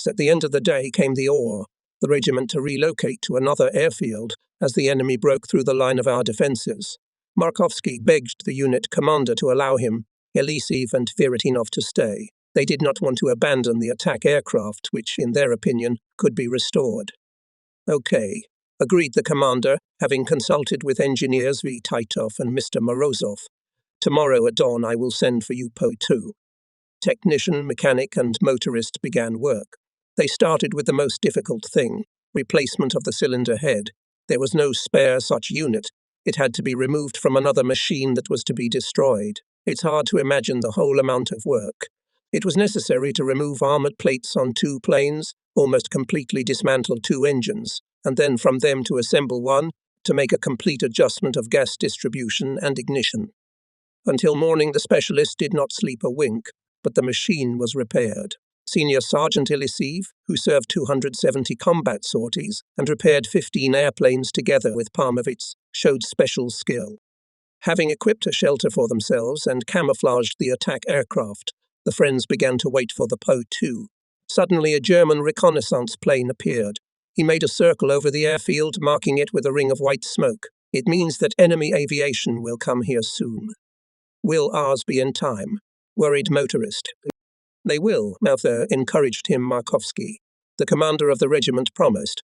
At the end of the day came the regiment to relocate to another airfield as the enemy broke through the line of our defences. Markovsky begged the unit commander to allow him, Alisev and Viritinov to stay. They did not want to abandon the attack aircraft, which, in their opinion, could be restored. Okay, agreed the commander, having consulted with engineers V. Titov and Mr. Morozov. Tomorrow at dawn I will send for you Po-2. Technician, mechanic, and motorist began work. They started with the most difficult thing, replacement of the cylinder head. There was no spare such unit. It had to be removed from another machine that was to be destroyed. It's hard to imagine the whole amount of work. It was necessary to remove armoured plates on 2 planes, almost completely dismantle 2 engines, and then from them to assemble one, to make a complete adjustment of gas distribution and ignition. Until morning the specialist did not sleep a wink, but the machine was repaired. Senior Sergeant Alisev, who served 270 combat sorties and repaired 15 airplanes together with Parmovitz, showed special skill. Having equipped a shelter for themselves and camouflaged the attack aircraft, the friends began to wait for the Po-2. Suddenly a German reconnaissance plane appeared. He made a circle over the airfield, marking it with a ring of white smoke. It means that enemy aviation will come here soon. Will ours be in time? Worried motorist. They will, Malther encouraged him Markovsky. The commander of the regiment promised.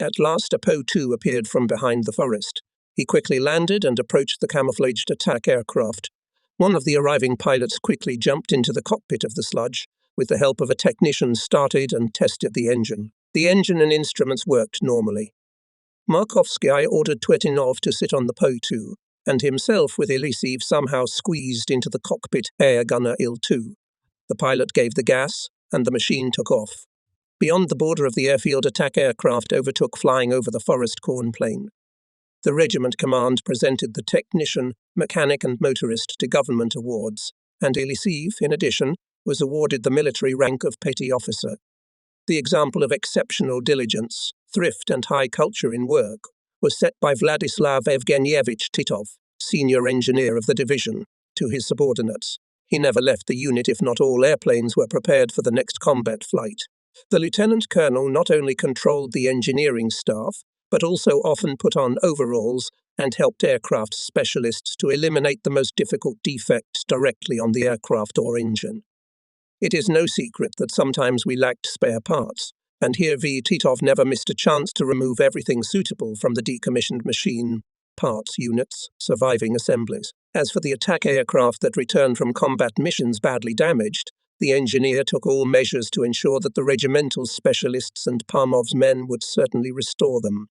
At last a Po-2 appeared from behind the forest. He quickly landed and approached the camouflaged attack aircraft. One of the arriving pilots quickly jumped into the cockpit of the sludge. With the help of a technician, started and tested the engine. The engine and instruments worked normally. Markovsky ordered Twetinov to sit on the Po-2, and himself with Alisev somehow squeezed into the cockpit air gunner Il-2. The pilot gave the gas, and the machine took off. Beyond the border of the airfield, attack aircraft overtook flying over the forest corn plain. The regiment command presented the technician, mechanic and motorist to government awards, and Alisev, in addition, was awarded the military rank of petty officer. The example of exceptional diligence, thrift and high culture in work was set by Vladislav Evgenievich Titov, senior engineer of the division, to his subordinates. He never left the unit if not all airplanes were prepared for the next combat flight. The lieutenant colonel not only controlled the engineering staff, but also often put on overalls and helped aircraft specialists to eliminate the most difficult defects directly on the aircraft or engine. It is no secret that sometimes we lacked spare parts, and here V. Titov never missed a chance to remove everything suitable from the decommissioned machine, parts units, surviving assemblies. As for the attack aircraft that returned from combat missions badly damaged, the engineer took all measures to ensure that the regimental specialists and Parmov's men would certainly restore them.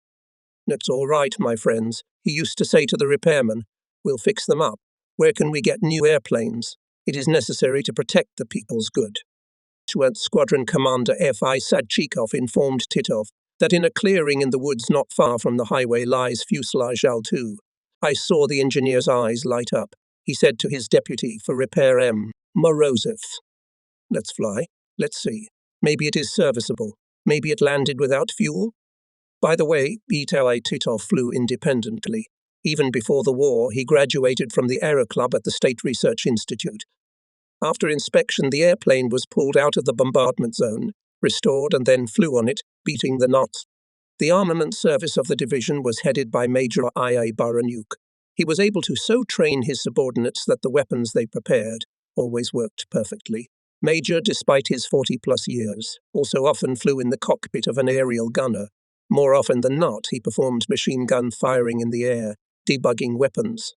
"It's all right, my friends," he used to say to the repairman. "We'll fix them up. Where can we get new airplanes? It is necessary to protect the people's good." Squadron Commander F.I. Sadchikov informed Titov that in a clearing in the woods not far from the highway lies Fuselage L2. "I saw the engineer's eyes light up," he said to his deputy for repair M. Morozov. "Let's fly. Let's see. Maybe it is serviceable. Maybe it landed without fuel." By the way, Itai Titov flew independently. Even before the war, he graduated from the Aero Club at the State Research Institute. After inspection, the airplane was pulled out of the bombardment zone, restored, and then flew on it, beating the knots. The armament service of the division was headed by Major I.A. Baranuk. He was able to so train his subordinates that the weapons they prepared always worked perfectly. Major, despite his 40-plus years, also often flew in the cockpit of an aerial gunner. More often than not, he performed machine gun firing in the air, debugging weapons.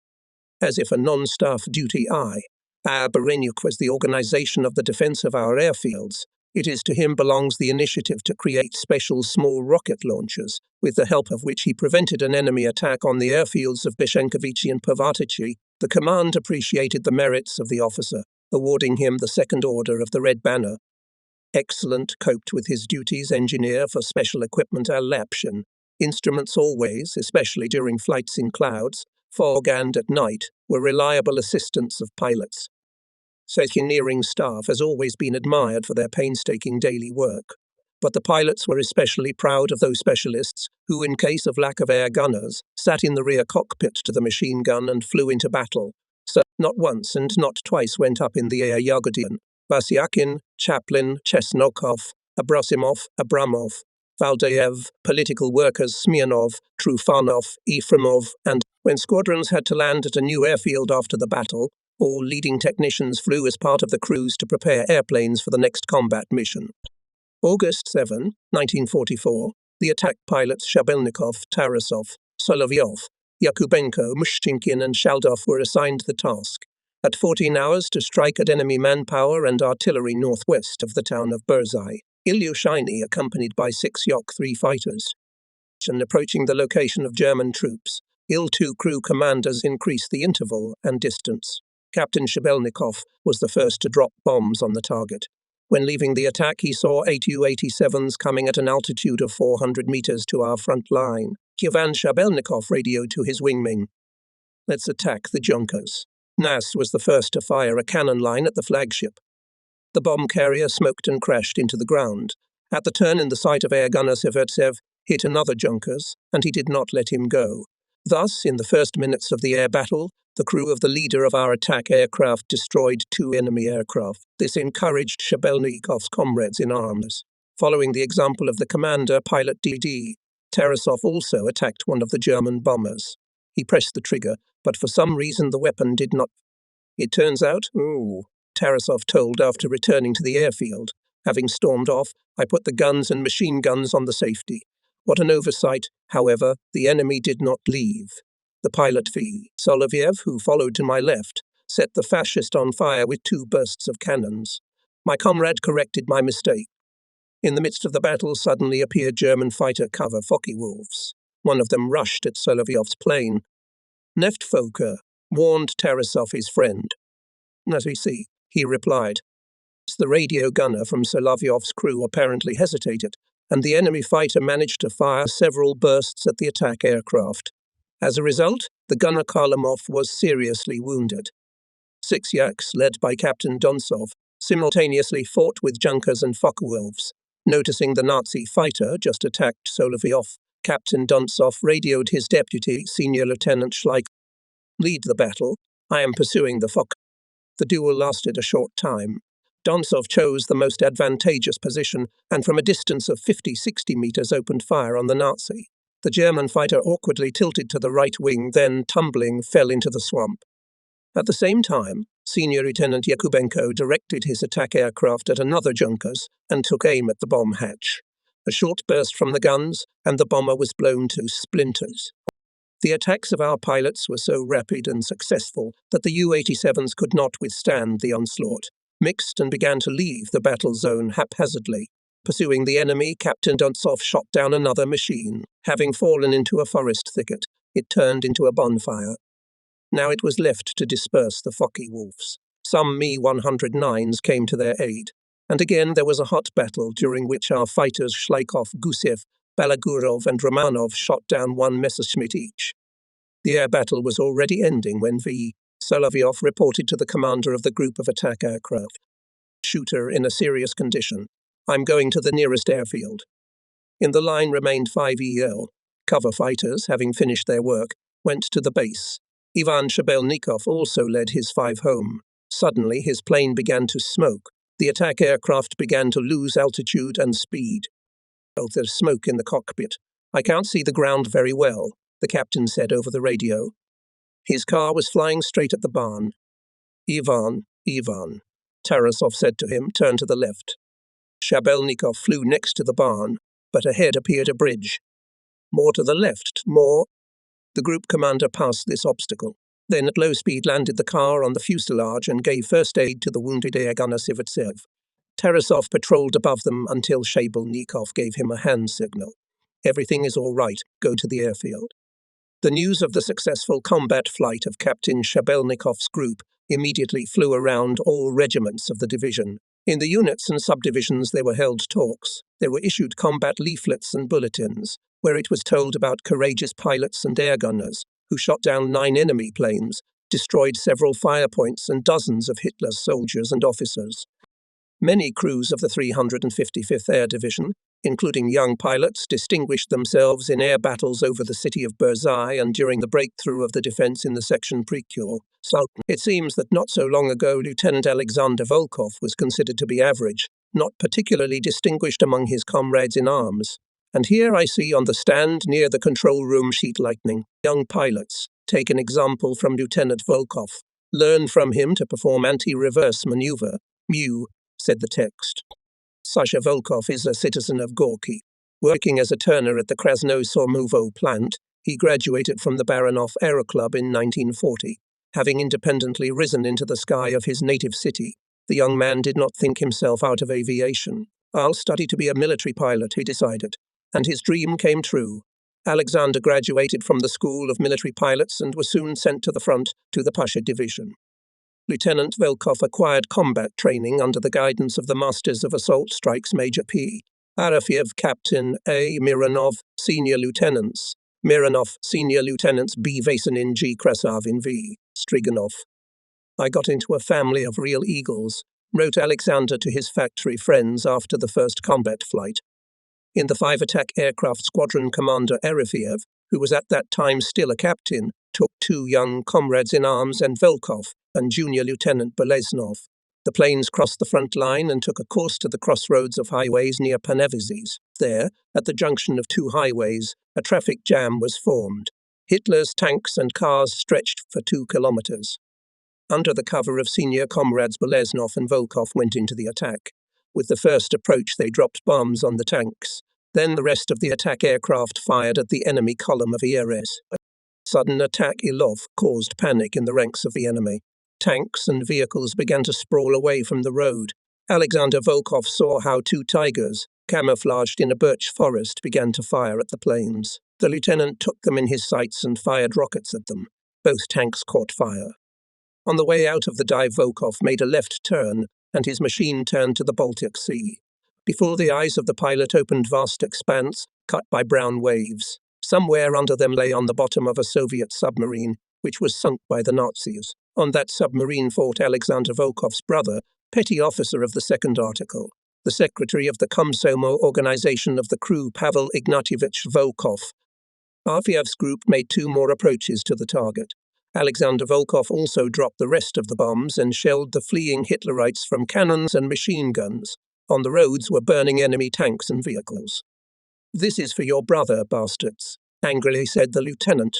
As if a non-staff duty Baranuk was the organization of the defense of our airfields. It is to him belongs the initiative to create special small rocket launchers, with the help of which he prevented an enemy attack on the airfields of Beshenkovici and Povatici. The command appreciated the merits of the officer, awarding him the Second Order of the Red Banner. Excellent coped with his duties engineer for special equipment Lapshin. Instruments always, especially during flights in clouds, fog and at night, were reliable assistants of pilots. Engineering staff has always been admired for their painstaking daily work, but the pilots were especially proud of those specialists who, in case of lack of air gunners, sat in the rear cockpit to the machine gun and flew into battle. So not once and not twice went up in the air Yagodian, Vasyakin, Chaplin, Chesnokov, Abramov, Valdeyev, political workers Smirnov, Trufanov, Efremov, and when squadrons had to land at a new airfield after the battle, all leading technicians flew as part of the crews to prepare airplanes for the next combat mission. August 7, 1944, the attack pilots Shabelnikov, Tarasov, Solovyov, Yakubenko, Mushchinkin, and Shaldov were assigned the task, at 14 hours, to strike at enemy manpower and artillery northwest of the town of Burzai. Ilyushainy, accompanied by 6 Yok-3 fighters, and approaching the location of German troops, Il-2 crew commanders increased the interval and distance. Captain Shabelnikov was the first to drop bombs on the target. When leaving the attack, he saw ATU-87s coming at an altitude of 400 meters to our front line. Ivan Shabelnikov radioed to his wingman, "Let's attack the Junkers." Nas was the first to fire a cannon line at the flagship. The bomb carrier smoked and crashed into the ground. At the turn in the sight of air gunner Severtsev hit another Junkers, and he did not let him go. Thus, in the first minutes of the air battle, the crew of the leader of our attack aircraft destroyed 2 enemy aircraft. This encouraged Shabelnikov's comrades in arms. Following the example of the commander, pilot D.D., Tarasov also attacked one of the German bombers. He pressed the trigger, but for some reason the weapon did not. "It turns out, Tarasov told after returning to the airfield. "Having stormed off, I put the guns and machine guns on the safety. What an oversight, however, the enemy did not leave. The pilot V. Solovyev, who followed to my left, set the fascist on fire with 2 bursts of cannons. My comrade corrected my mistake. In the midst of the battle suddenly appeared German fighter cover Focke-Wulfs. One of them rushed at Solovyov's plane. Neftfoker warned Tarasov his friend. As we see, he replied. The radio gunner from Solovyov's crew apparently hesitated, and the enemy fighter managed to fire several bursts at the attack aircraft. As a result, the gunner Karlamov was seriously wounded. 6 Yaks, led by Captain Donsov, simultaneously fought with Junkers and Focke-Wulfs. Noticing the Nazi fighter just attacked Solovyov, Captain Donsov radioed his deputy, Senior Lieutenant Schleich. "Lead the battle. I am pursuing the Focke." The duel lasted a short time. Donsov chose the most advantageous position and from a distance of 50-60 meters opened fire on the Nazi. The German fighter awkwardly tilted to the right wing, then, tumbling, fell into the swamp. At the same time, Senior Lieutenant Yakubenko directed his attack aircraft at another Junkers and took aim at the bomb hatch. A short burst from the guns, and the bomber was blown to splinters. The attacks of our pilots were so rapid and successful that the U-87s could not withstand the onslaught, mixed and began to leave the battle zone haphazardly. Pursuing the enemy, Captain Duntsov shot down another machine. Having fallen into a forest thicket, it turned into a bonfire. Now it was left to disperse the Focke-Wulfs. Some Me-109s came to their aid, and again there was a hot battle during which our fighters Shlikov, Gusev, Balagurov and Romanov shot down one Messerschmitt each. The air battle was already ending when V. Solovyov reported to the commander of the group of attack aircraft. "Shooter in a serious condition. I'm going to the nearest airfield." In the line remained 5 EL. Cover fighters, having finished their work, went to the base. Ivan Shabelnikov also led his 5 home. Suddenly his plane began to smoke. The attack aircraft began to lose altitude and speed. "Oh, there's smoke in the cockpit. I can't see the ground very well," the captain said over the radio. His car was flying straight at the barn. Ivan, Tarasov said to him, "turn to the left." Shabelnikov flew next to the barn, but ahead appeared a bridge. "More to the left, more." The group commander passed this obstacle. Then at low speed landed the car on the fuselage and gave first aid to the wounded air gunner Sivitsev. Tarasov patrolled above them until Shabelnikov gave him a hand signal. "Everything is all right. Go to the airfield." The news of the successful combat flight of Captain Shabelnikov's group immediately flew around all regiments of the division. In the units and subdivisions there were held talks. There were issued combat leaflets and bulletins, where it was told about courageous pilots and air gunners who shot down 9 enemy planes, destroyed several fire points and dozens of Hitler's soldiers and officers. Many crews of the 355th Air Division, including young pilots, distinguished themselves in air battles over the city of Burzai and during the breakthrough of the defense in the section Prekure. It seems that not so long ago Lieutenant Alexander Volkov was considered to be average, not particularly distinguished among his comrades in arms. And here I see on the stand near the control room sheet lightning, young pilots. Take an example from Lieutenant Volkov. Learn from him to perform anti-reverse maneuver. Mew, said the text. Sasha Volkov is a citizen of Gorky. Working as a turner at the Krasno-Sormovo plant, he graduated from the Baranov Aero Club in 1940. Having independently risen into the sky of his native city, the young man did not think himself out of aviation. "I'll study to be a military pilot," he decided, and his dream came true. Alexander graduated from the School of Military Pilots and was soon sent to the front to the Pasha Division. Lieutenant Volkov acquired combat training under the guidance of the Masters of Assault Strikes Major P. Arafiev, Captain A. Mironov, Senior Lieutenants. Mironov, Senior Lieutenants B. Vasenin, G. Krasavin, V. Striganov. "I got into a family of real eagles," wrote Alexander to his factory friends after the first combat flight. In the 5 attack aircraft squadron commander Arafiev, who was at that time still a captain, took 2 young comrades in arms and Volkov and Junior Lieutenant Beleznov. The planes crossed the front line and took a course to the crossroads of highways near Panevizes. There, at the junction of 2 highways, a traffic jam was formed. Hitler's tanks and cars stretched for 2 kilometers. Under the cover of senior comrades Beleznov and Volkov went into the attack. With the first approach they dropped bombs on the tanks. Then the rest of the attack aircraft fired at the enemy column of ERS. A sudden attack Ilov caused panic in the ranks of the enemy. Tanks and vehicles began to sprawl away from the road. Alexander Volkov saw how 2 tigers, camouflaged in a birch forest, began to fire at the planes. The lieutenant took them in his sights and fired rockets at them. Both tanks caught fire. On the way out of the dive, Volkov made a left turn, and his machine turned to the Baltic Sea. Before the eyes of the pilot opened vast expanse, cut by brown waves. Somewhere under them lay on the bottom of a Soviet submarine, which was sunk by the Nazis. On that submarine fought Alexander Volkov's brother, petty officer of the 2nd article, the secretary of the Komsomo organization of the crew Pavel Ignatievich Volkov. Arfiev's group made 2 more approaches to the target. Alexander Volkov also dropped the rest of the bombs and shelled the fleeing Hitlerites from cannons and machine guns. On the roads were burning enemy tanks and vehicles. "This is for your brother, bastards," angrily said the lieutenant.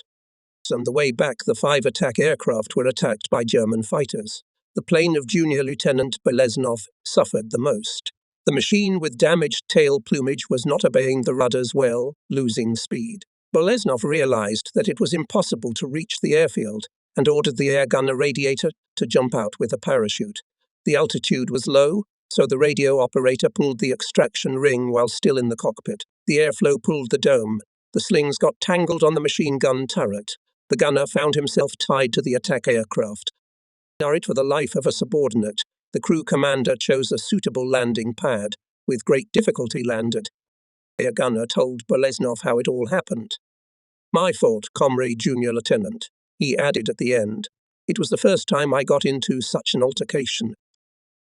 On the way back, the 5 attack aircraft were attacked by German fighters. The plane of Junior Lieutenant Beleznov suffered the most. The machine with damaged tail plumage was not obeying the rudders well, losing speed. Boleslov realized that it was impossible to reach the airfield and ordered the air gunner radiator to jump out with a parachute. The altitude was low, so the radio operator pulled the extraction ring while still in the cockpit. The airflow pulled the dome. The slings got tangled on the machine gun turret. The gunner found himself tied to the attack aircraft. For the life of a subordinate, the crew commander chose a suitable landing pad. With great difficulty landed. The air gunner told Boleslov how it all happened. "My fault, comrade junior lieutenant," he added at the end. "It was the first time I got into such an altercation."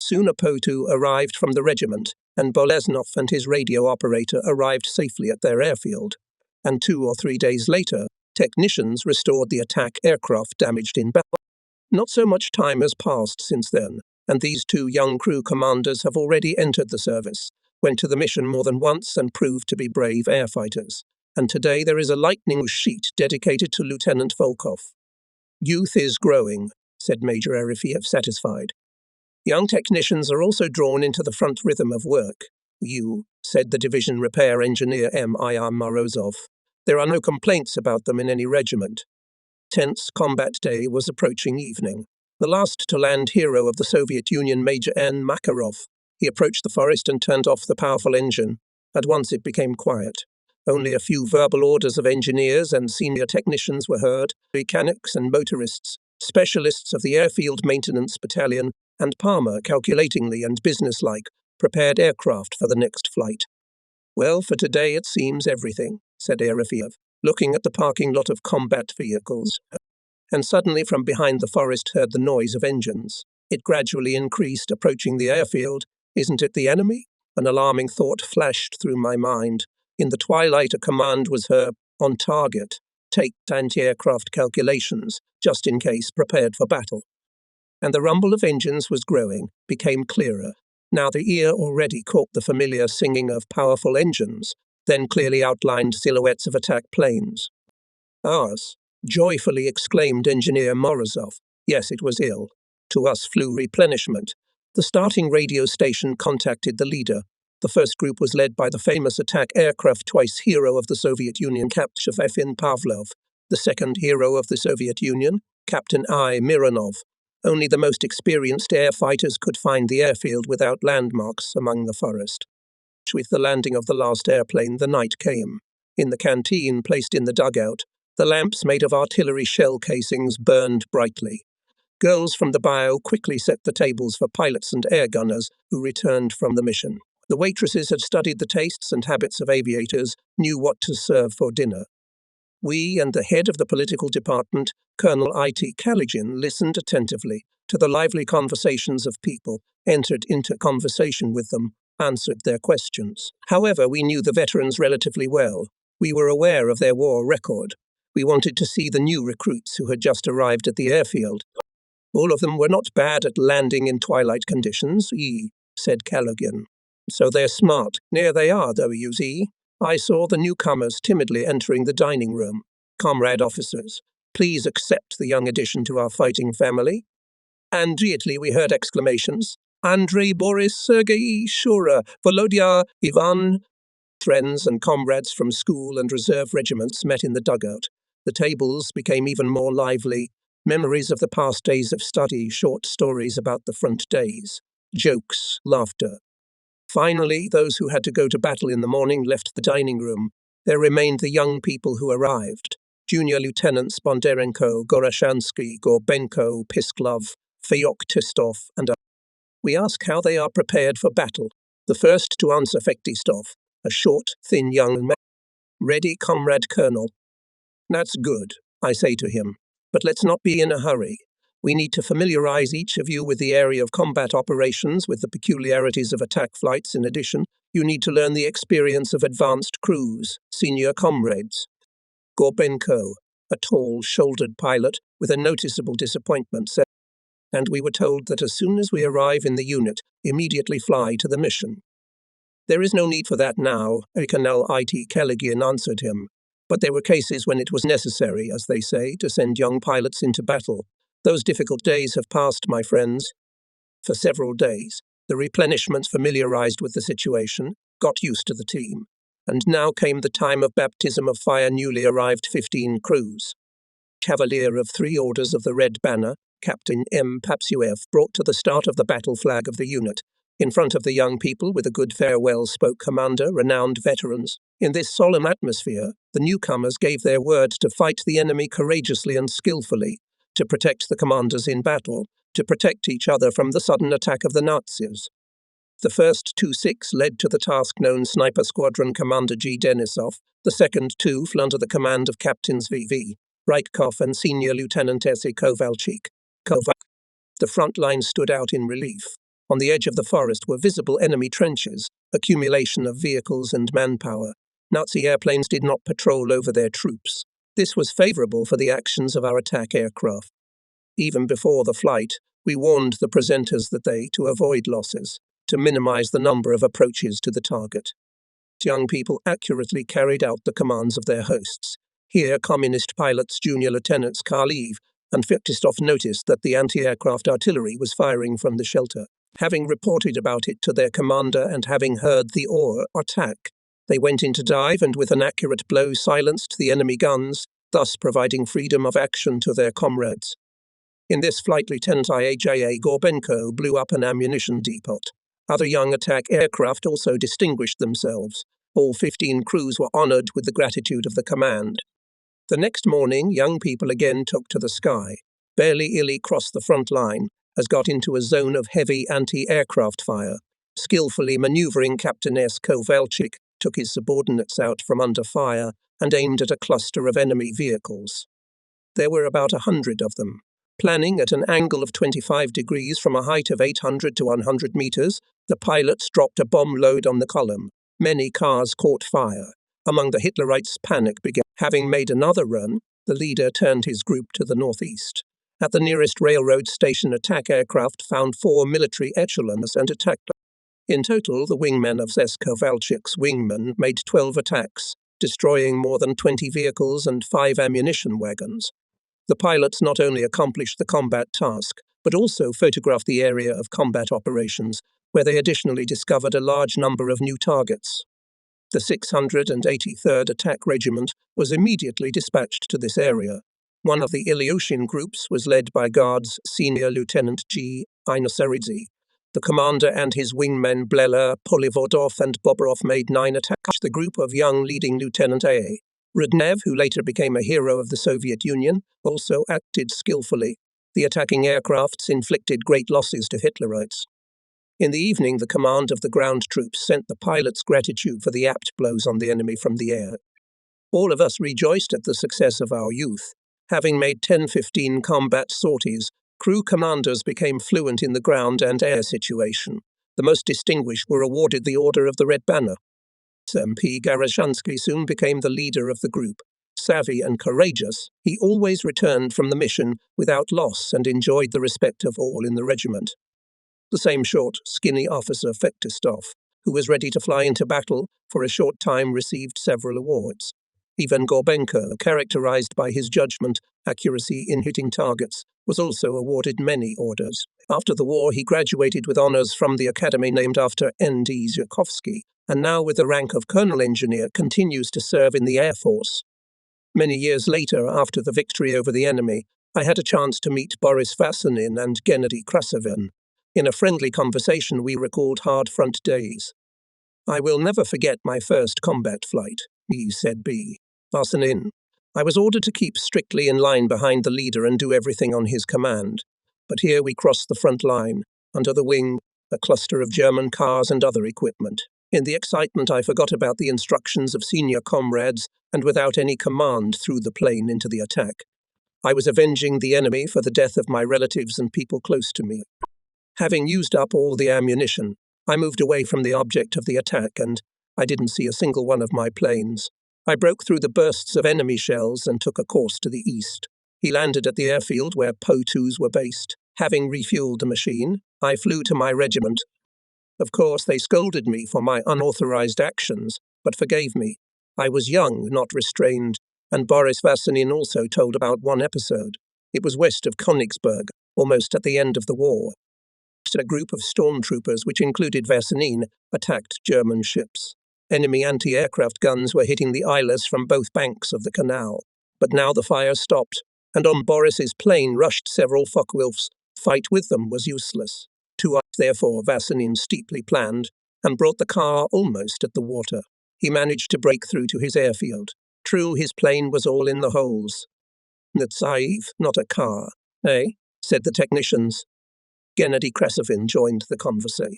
Soon a Potu arrived from the regiment, and Boleslov and his radio operator arrived safely at their airfield. And 2 or 3 days later, technicians restored the attack aircraft damaged in battle. Not so much time has passed since then, and these 2 young crew commanders have already entered the service, went to the mission more than once and proved to be brave airfighters. And today there is a lightning sheet dedicated to Lieutenant Volkov. "Youth is growing," said Major Erefiev, satisfied. "Young technicians are also drawn into the front rhythm of work. Said the division repair engineer M.I.R. Morozov. "There are no complaints about them in any regiment." Tense combat day was approaching evening. The last to land hero of the Soviet Union, Major N. Makarov. He approached the forest and turned off the powerful engine. At once it became quiet. Only a few verbal orders of engineers and senior technicians were heard, mechanics and motorists, specialists of the Airfield Maintenance Battalion, and Palmer, calculatingly and businesslike, prepared aircraft for the next flight. "Well, for today it seems everything," said Erefiev, looking at the parking lot of combat vehicles. And suddenly from behind the forest heard the noise of engines. It gradually increased, approaching the airfield. "Isn't it the enemy?" An alarming thought flashed through my mind. In the twilight a command was heard, "On target. Take anti-aircraft calculations, just in case, prepared for battle." And the rumble of engines was growing, became clearer. Now the ear already caught the familiar singing of powerful engines, then clearly outlined silhouettes of attack planes. "Ours," joyfully exclaimed Engineer Morozov. Yes, it was ill. To us flew replenishment. The starting radio station contacted the leader. The first group was led by the famous attack aircraft twice hero of the Soviet Union, Captain F.N. Pavlov. The second hero of the Soviet Union, Captain I. Mironov. Only the most experienced air fighters could find the airfield without landmarks among the forest. With the landing of the last airplane, the night came. In the canteen placed in the dugout, the lamps made of artillery shell casings burned brightly. Girls from the bio quickly set the tables for pilots and air gunners who returned from the mission. The waitresses had studied the tastes and habits of aviators, knew what to serve for dinner. We and the head of the political department, Colonel I.T. Kaligin, listened attentively to the lively conversations of people, entered into conversation with them, answered their questions. However, we knew the veterans relatively well. We were aware of their war record. We wanted to see the new recruits who had just arrived at the airfield. "All of them were not bad at landing in twilight conditions," said Kaligin. "So they're smart. There they are, WZ. I saw the newcomers timidly entering the dining room. Comrade officers, please accept the young addition to our fighting family." And immediately we heard exclamations. "Andrei, Boris, Sergei, Shura, Volodya, Ivan." Friends and comrades from school and reserve regiments met in the dugout. The tables became even more lively. Memories of the past days of study, short stories about the front days, jokes, laughter. Finally, those who had to go to battle in the morning left the dining room. There remained the young people who arrived. Junior Lieutenants Bondarenko, Goroshansky, Gorbenko, Pisklov, Feoktistov, and others. We ask how they are prepared for battle. The first to answer, Fektistov, a short, thin young man. "Ready, Comrade Colonel." "That's good," I say to him, "but let's not be in a hurry. We need to familiarize each of you with the area of combat operations, with the peculiarities of attack flights. In addition, you need to learn the experience of advanced crews, senior comrades." Gorbenko, a tall, shouldered pilot with a noticeable disappointment, said, "And we were told that as soon as we arrive in the unit, immediately fly to the mission." "There is no need for that now," Colonel I.T. Kaligin answered him. "But there were cases when it was necessary, as they say, to send young pilots into battle. Those difficult days have passed, my friends." For several days, the replenishments familiarized with the situation, got used to the team. And now came the time of baptism of fire. Newly arrived 15 crews. Cavalier of 3 Orders of the Red Banner, Captain M. Papsuev, brought to the start of the battle flag of the unit. In front of the young people, with a good farewell, spoke Commander, renowned veterans. In this solemn atmosphere, the newcomers gave their word to fight the enemy courageously and skillfully, to protect the commanders in battle, to protect each other from the sudden attack of the Nazis. The first 2-6 led to the task known Sniper Squadron Commander G. Denisov. The second 2 flew under the command of Captains V.V. Reitkov and Senior Lieutenant S.E. Kovalchik. The front line stood out in relief. On the edge of the forest were visible enemy trenches, accumulation of vehicles and manpower. Nazi airplanes did not patrol over their troops. This was favorable for the actions of our attack aircraft. Even before the flight, we warned the presenters that they, to avoid losses, to minimize the number of approaches to the target. Young people accurately carried out the commands of their hosts. Here, Communist pilots Junior Lieutenants Karlev and Fektistov noticed that the anti-aircraft artillery was firing from the shelter. Having reported about it to their commander and having heard the attack, they went into dive and with an accurate blow silenced the enemy guns, thus providing freedom of action to their comrades. In this flight, Lieutenant IAJA Gorbenko blew up an ammunition depot. Other young attack aircraft also distinguished themselves. All 15 crews were honored with the gratitude of the command. The next morning, young people again took to the sky. Barely illy crossed the front line, as got into a zone of heavy anti-aircraft fire. Skillfully maneuvering, Captain S. Kovalchik took his subordinates out from under fire and aimed at a cluster of enemy vehicles. There were about 100 of them. Planning at an angle of 25 degrees from a height of 800 to 100 meters, the pilots dropped a bomb load on the column. Many cars caught fire. Among the Hitlerites, panic began. Having made another run, the leader turned his group to the northeast. At the nearest railroad station, attack aircraft found 4 military echelons and attacked. In total, the wingmen of S. Kovalchik's wingmen made 12 attacks, destroying more than 20 vehicles and 5 ammunition wagons. The pilots not only accomplished the combat task, but also photographed the area of combat operations, where they additionally discovered a large number of new targets. The 683rd Attack Regiment was immediately dispatched to this area. One of the Ilyushin groups was led by Guards Senior Lieutenant G. Inoseridze. The commander and his wingmen Bleler, Polivodov, and Bobrov made 9 attacks. The group of young leading Lieutenant A. Rudnev, who later became a hero of the Soviet Union, also acted skillfully. The attacking aircrafts inflicted great losses to Hitlerites. In the evening, the command of the ground troops sent the pilots gratitude for the apt blows on the enemy from the air. All of us rejoiced at the success of our youth. Having made 10-15 combat sorties, crew commanders became fluent in the ground and air situation. The most distinguished were awarded the Order of the Red Banner. M.P. Garashansky soon became the leader of the group. Savvy and courageous, he always returned from the mission without loss and enjoyed the respect of all in the regiment. The same short, skinny officer Fektistov, who was ready to fly into battle, for a short time received several awards. Ivan Gorbenko, characterized by his judgment, accuracy in hitting targets, was also awarded many orders. After the war, he graduated with honors from the academy named after N.D. Zhukovsky, and now with the rank of colonel engineer continues to serve in the Air Force. Many years later, after the victory over the enemy, I had a chance to meet Boris Vasynin and Gennady Krasovin. In a friendly conversation, we recalled hard front days. "I will never forget my first combat flight," he said. Vasynin. "I was ordered to keep strictly in line behind the leader and do everything on his command. But here we crossed the front line, under the wing, a cluster of German cars and other equipment. In the excitement, I forgot about the instructions of senior comrades and without any command threw the plane into the attack. I was avenging the enemy for the death of my relatives and people close to me. Having used up all the ammunition, I moved away from the object of the attack and I didn't see a single one of my planes. I broke through the bursts of enemy shells and took a course to the east. He landed at the airfield where Po-2s were based. Having refueled the machine, I flew to my regiment. Of course, they scolded me for my unauthorized actions, but forgave me. I was young, not restrained, and Boris Vasynin also told about one episode. It was west of Königsberg, almost at the end of the war. A group of stormtroopers, which included Vasynin, attacked German ships. Enemy anti-aircraft guns were hitting the islas from both banks of the canal. But now the fire stopped, and on Boris's plane rushed several Focke-Wulfs. Fight with them was useless. Therefore Vassanin steeply planned, and brought the car almost at the water. He managed to break through to his airfield. True, his plane was all in the holes. Natsaev, not a car. Eh? Said the technicians. Gennady Kresovin joined the conversation.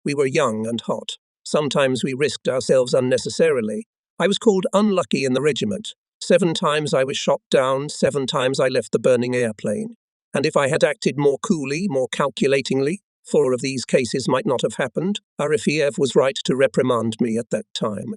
We were young and hot. Sometimes we risked ourselves unnecessarily. I was called unlucky in the regiment. 7 times I was shot down, 7 times I left the burning airplane. And if I had acted more coolly, more calculatingly, 4 of these cases might not have happened. Arifiev was right to reprimand me at that time.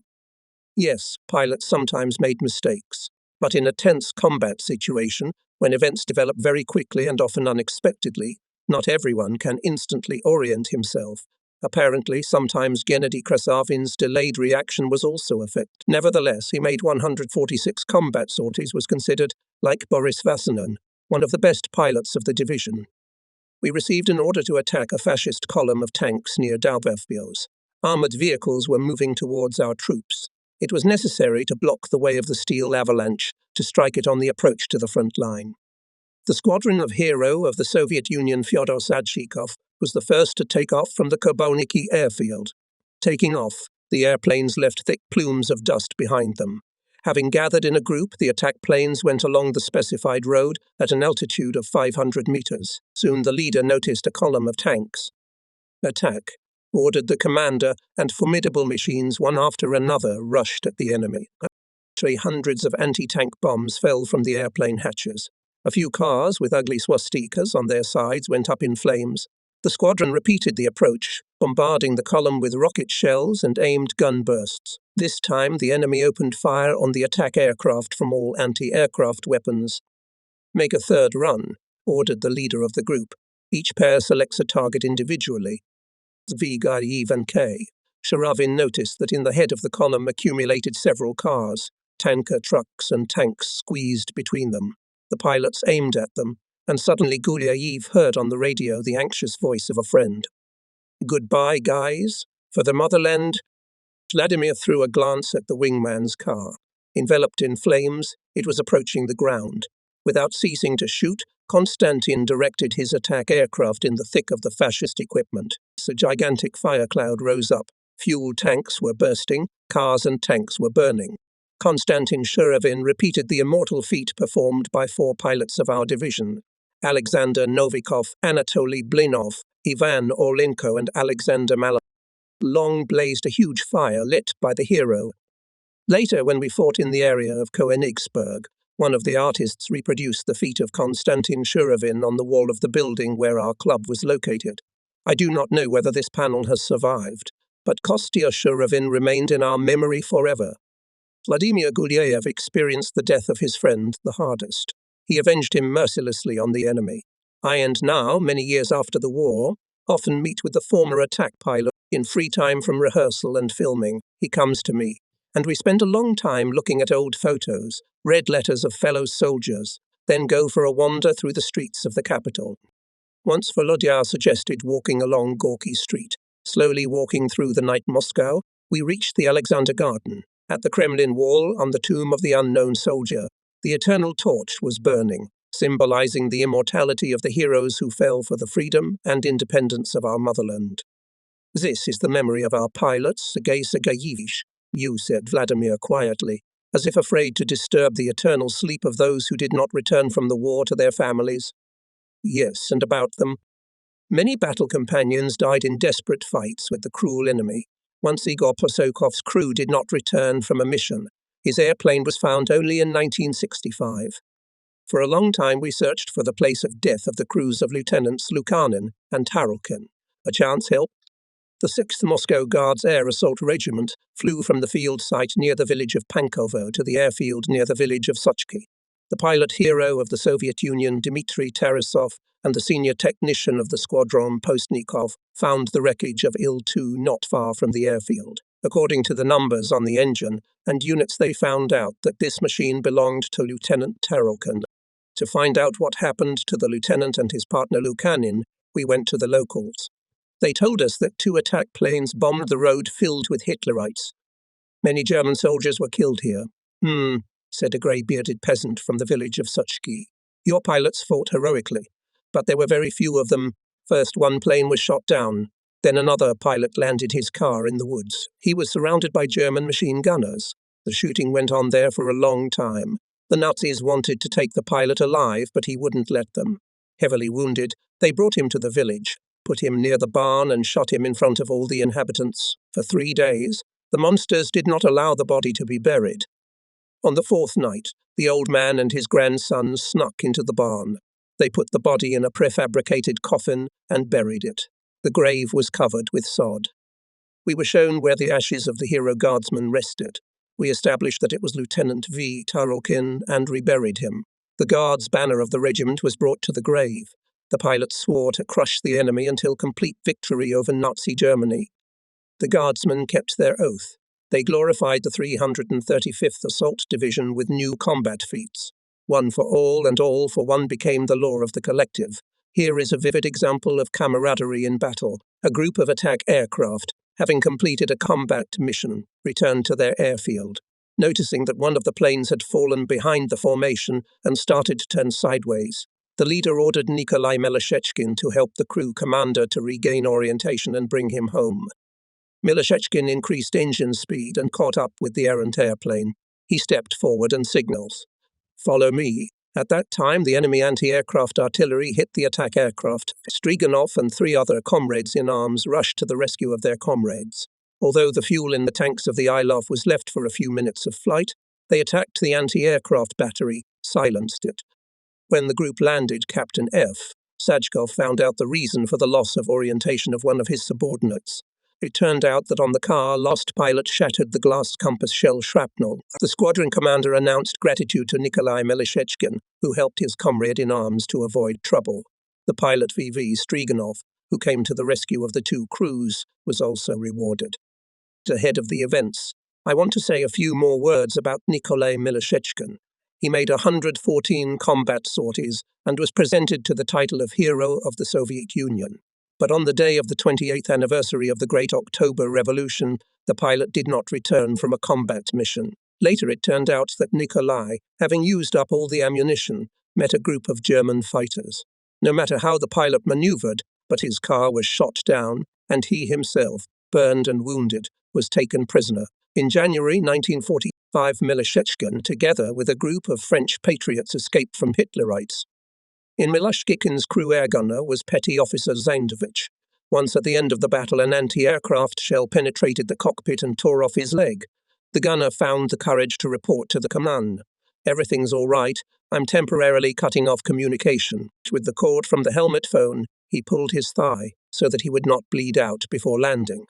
Yes, pilots sometimes made mistakes. But in a tense combat situation, when events develop very quickly and often unexpectedly, not everyone can instantly orient himself. Apparently, sometimes Gennady Kresovin's delayed reaction was also effective. Nevertheless, he made 146 combat sorties, was considered, like Boris Vassanin, one of the best pilots of the division. We received an order to attack a fascist column of tanks near Daubevbios. Armoured vehicles were moving towards our troops. It was necessary to block the way of the steel avalanche, to strike it on the approach to the front line. The squadron of hero of the Soviet Union Fyodor Sadchikov was the first to take off from the Koboniki airfield. Taking off, the airplanes left thick plumes of dust behind them. Having gathered in a group, the attack planes went along the specified road at an altitude of 500 meters. Soon the leader noticed a column of tanks. Attack, ordered the commander, and formidable machines, one after another, rushed at the enemy. Hundreds of anti-tank bombs fell from the airplane hatches. A few cars with ugly swastikas on their sides went up in flames. The squadron repeated the approach, bombarding the column with rocket shells and aimed gun bursts. This time the enemy opened fire on the attack aircraft from all anti-aircraft weapons. Make a third run, ordered the leader of the group. Each pair selects a target individually. Zvigayev and K. Sharavin noticed that in the head of the column accumulated several cars. Tanker trucks and tanks squeezed between them. The pilots aimed at them, and suddenly Gulyayev heard on the radio the anxious voice of a friend. "Goodbye, guys. For the motherland." Vladimir threw a glance at the wingman's car. Enveloped in flames, it was approaching the ground. Without ceasing to shoot, Konstantin directed his attack aircraft in the thick of the fascist equipment. A gigantic fire cloud rose up. Fuel tanks were bursting, cars and tanks were burning. Konstantin Shuravin repeated the immortal feat performed by 4 pilots of our division: Alexander Novikov, Anatoly Blinov, Ivan Orlenko, and Alexander Malov. Long blazed a huge fire lit by the hero. Later, when we fought in the area of Koenigsberg, one of the artists reproduced the feat of Konstantin Shuravin on the wall of the building where our club was located. I do not know whether this panel has survived, but Kostya Shuravin remained in our memory forever. Vladimir Gulyayev experienced the death of his friend the hardest. He avenged him mercilessly on the enemy. I and now, many years after the war, often meet with the former attack pilot. In free time from rehearsal and filming, he comes to me, and we spend a long time looking at old photos, red letters of fellow soldiers, then go for a wander through the streets of the capital. Once Volodya suggested walking along Gorky Street. Slowly walking through the night Moscow, we reached the Alexander Garden. At the Kremlin wall, on the tomb of the unknown soldier, the eternal torch was burning, symbolizing the immortality of the heroes who fell for the freedom and independence of our motherland. "This is the memory of our pilot, Sergei Sergeyevich," said Vladimir quietly, as if afraid to disturb the eternal sleep of those who did not return from the war to their families. "Yes, and about them. Many battle companions died in desperate fights with the cruel enemy. Once Igor Posokov's crew did not return from a mission. His airplane was found only in 1965. For a long time we searched for the place of death of the crews of Lieutenants Lukanin and Tarelkin. A chance helped. The 6th Moscow Guards Air Assault Regiment flew from the field site near the village of Pankovo to the airfield near the village of Sochki. The pilot hero of the Soviet Union, Dmitry Tarasov, and the senior technician of the squadron, Postnikov, found the wreckage of Il-2 not far from the airfield. According to the numbers on the engine and units, they found out that this machine belonged to Lieutenant Tarelkin. To find out what happened to the lieutenant and his partner Lukanin, we went to the locals. They told us that 2 attack planes bombed the road filled with Hitlerites. Many German soldiers were killed here. Said a grey-bearded peasant from the village of Suchki. Your pilots fought heroically, but there were very few of them. First one plane was shot down, then another pilot landed his car in the woods. He was surrounded by German machine gunners. The shooting went on there for a long time. The Nazis wanted to take the pilot alive, but he wouldn't let them. Heavily wounded, they brought him to the village, put him near the barn and shot him in front of all the inhabitants. For 3 days, the monsters did not allow the body to be buried. On the 4th night, the old man and his grandson snuck into the barn. They put the body in a prefabricated coffin and buried it. The grave was covered with sod. We were shown where the ashes of the hero guardsman rested. We established that it was Lieutenant V. Tarokin and reburied him. The guards' banner of the regiment was brought to the grave. The pilots swore to crush the enemy until complete victory over Nazi Germany. The guardsmen kept their oath. They glorified the 335th Assault Division with new combat feats. One for all and all for one became the law of the collective. Here is a vivid example of camaraderie in battle. A group of attack aircraft, having completed a combat mission, returned to their airfield. Noticing that one of the planes had fallen behind the formation and started to turn sideways, the leader ordered Nikolai Milishechkin to help the crew commander to regain orientation and bring him home. Milishechkin increased engine speed and caught up with the errant airplane. He stepped forward and signals, "Follow me." At that time, the enemy anti-aircraft artillery hit the attack aircraft. Striganov and 3 other comrades in arms rushed to the rescue of their comrades. Although the fuel in the tanks of the Ilov was left for a few minutes of flight, they attacked the anti-aircraft battery, silenced it. When the group landed, Captain F. Sajkov found out the reason for the loss of orientation of one of his subordinates. It turned out that on the car, lost pilot shattered the glass compass shell shrapnel. The squadron commander announced gratitude to Nikolai Milishechkin, who helped his comrade in arms to avoid trouble. The pilot VV Striganov, who came to the rescue of the 2 crews, was also rewarded. Ahead of the events, I want to say a few more words about Nikolai Milishechkin. He made 114 combat sorties and was presented to the title of Hero of the Soviet Union. But on the day of the 28th anniversary of the Great October Revolution, the pilot did not return from a combat mission. Later it turned out that Nikolai, having used up all the ammunition, met a group of German fighters. No matter how the pilot maneuvered, but his car was shot down, and he himself, burned and wounded, was taken prisoner. In January 1945, Milishechkin, together with a group of French patriots, escaped from Hitlerites. In Milashkikin's crew air gunner was Petty Officer Zaindovich. Once at the end of the battle, an anti-aircraft shell penetrated the cockpit and tore off his leg. The gunner found the courage to report to the command. "Everything's all right. I'm temporarily cutting off communication." With the cord from the helmet phone, he pulled his thigh so that he would not bleed out before landing.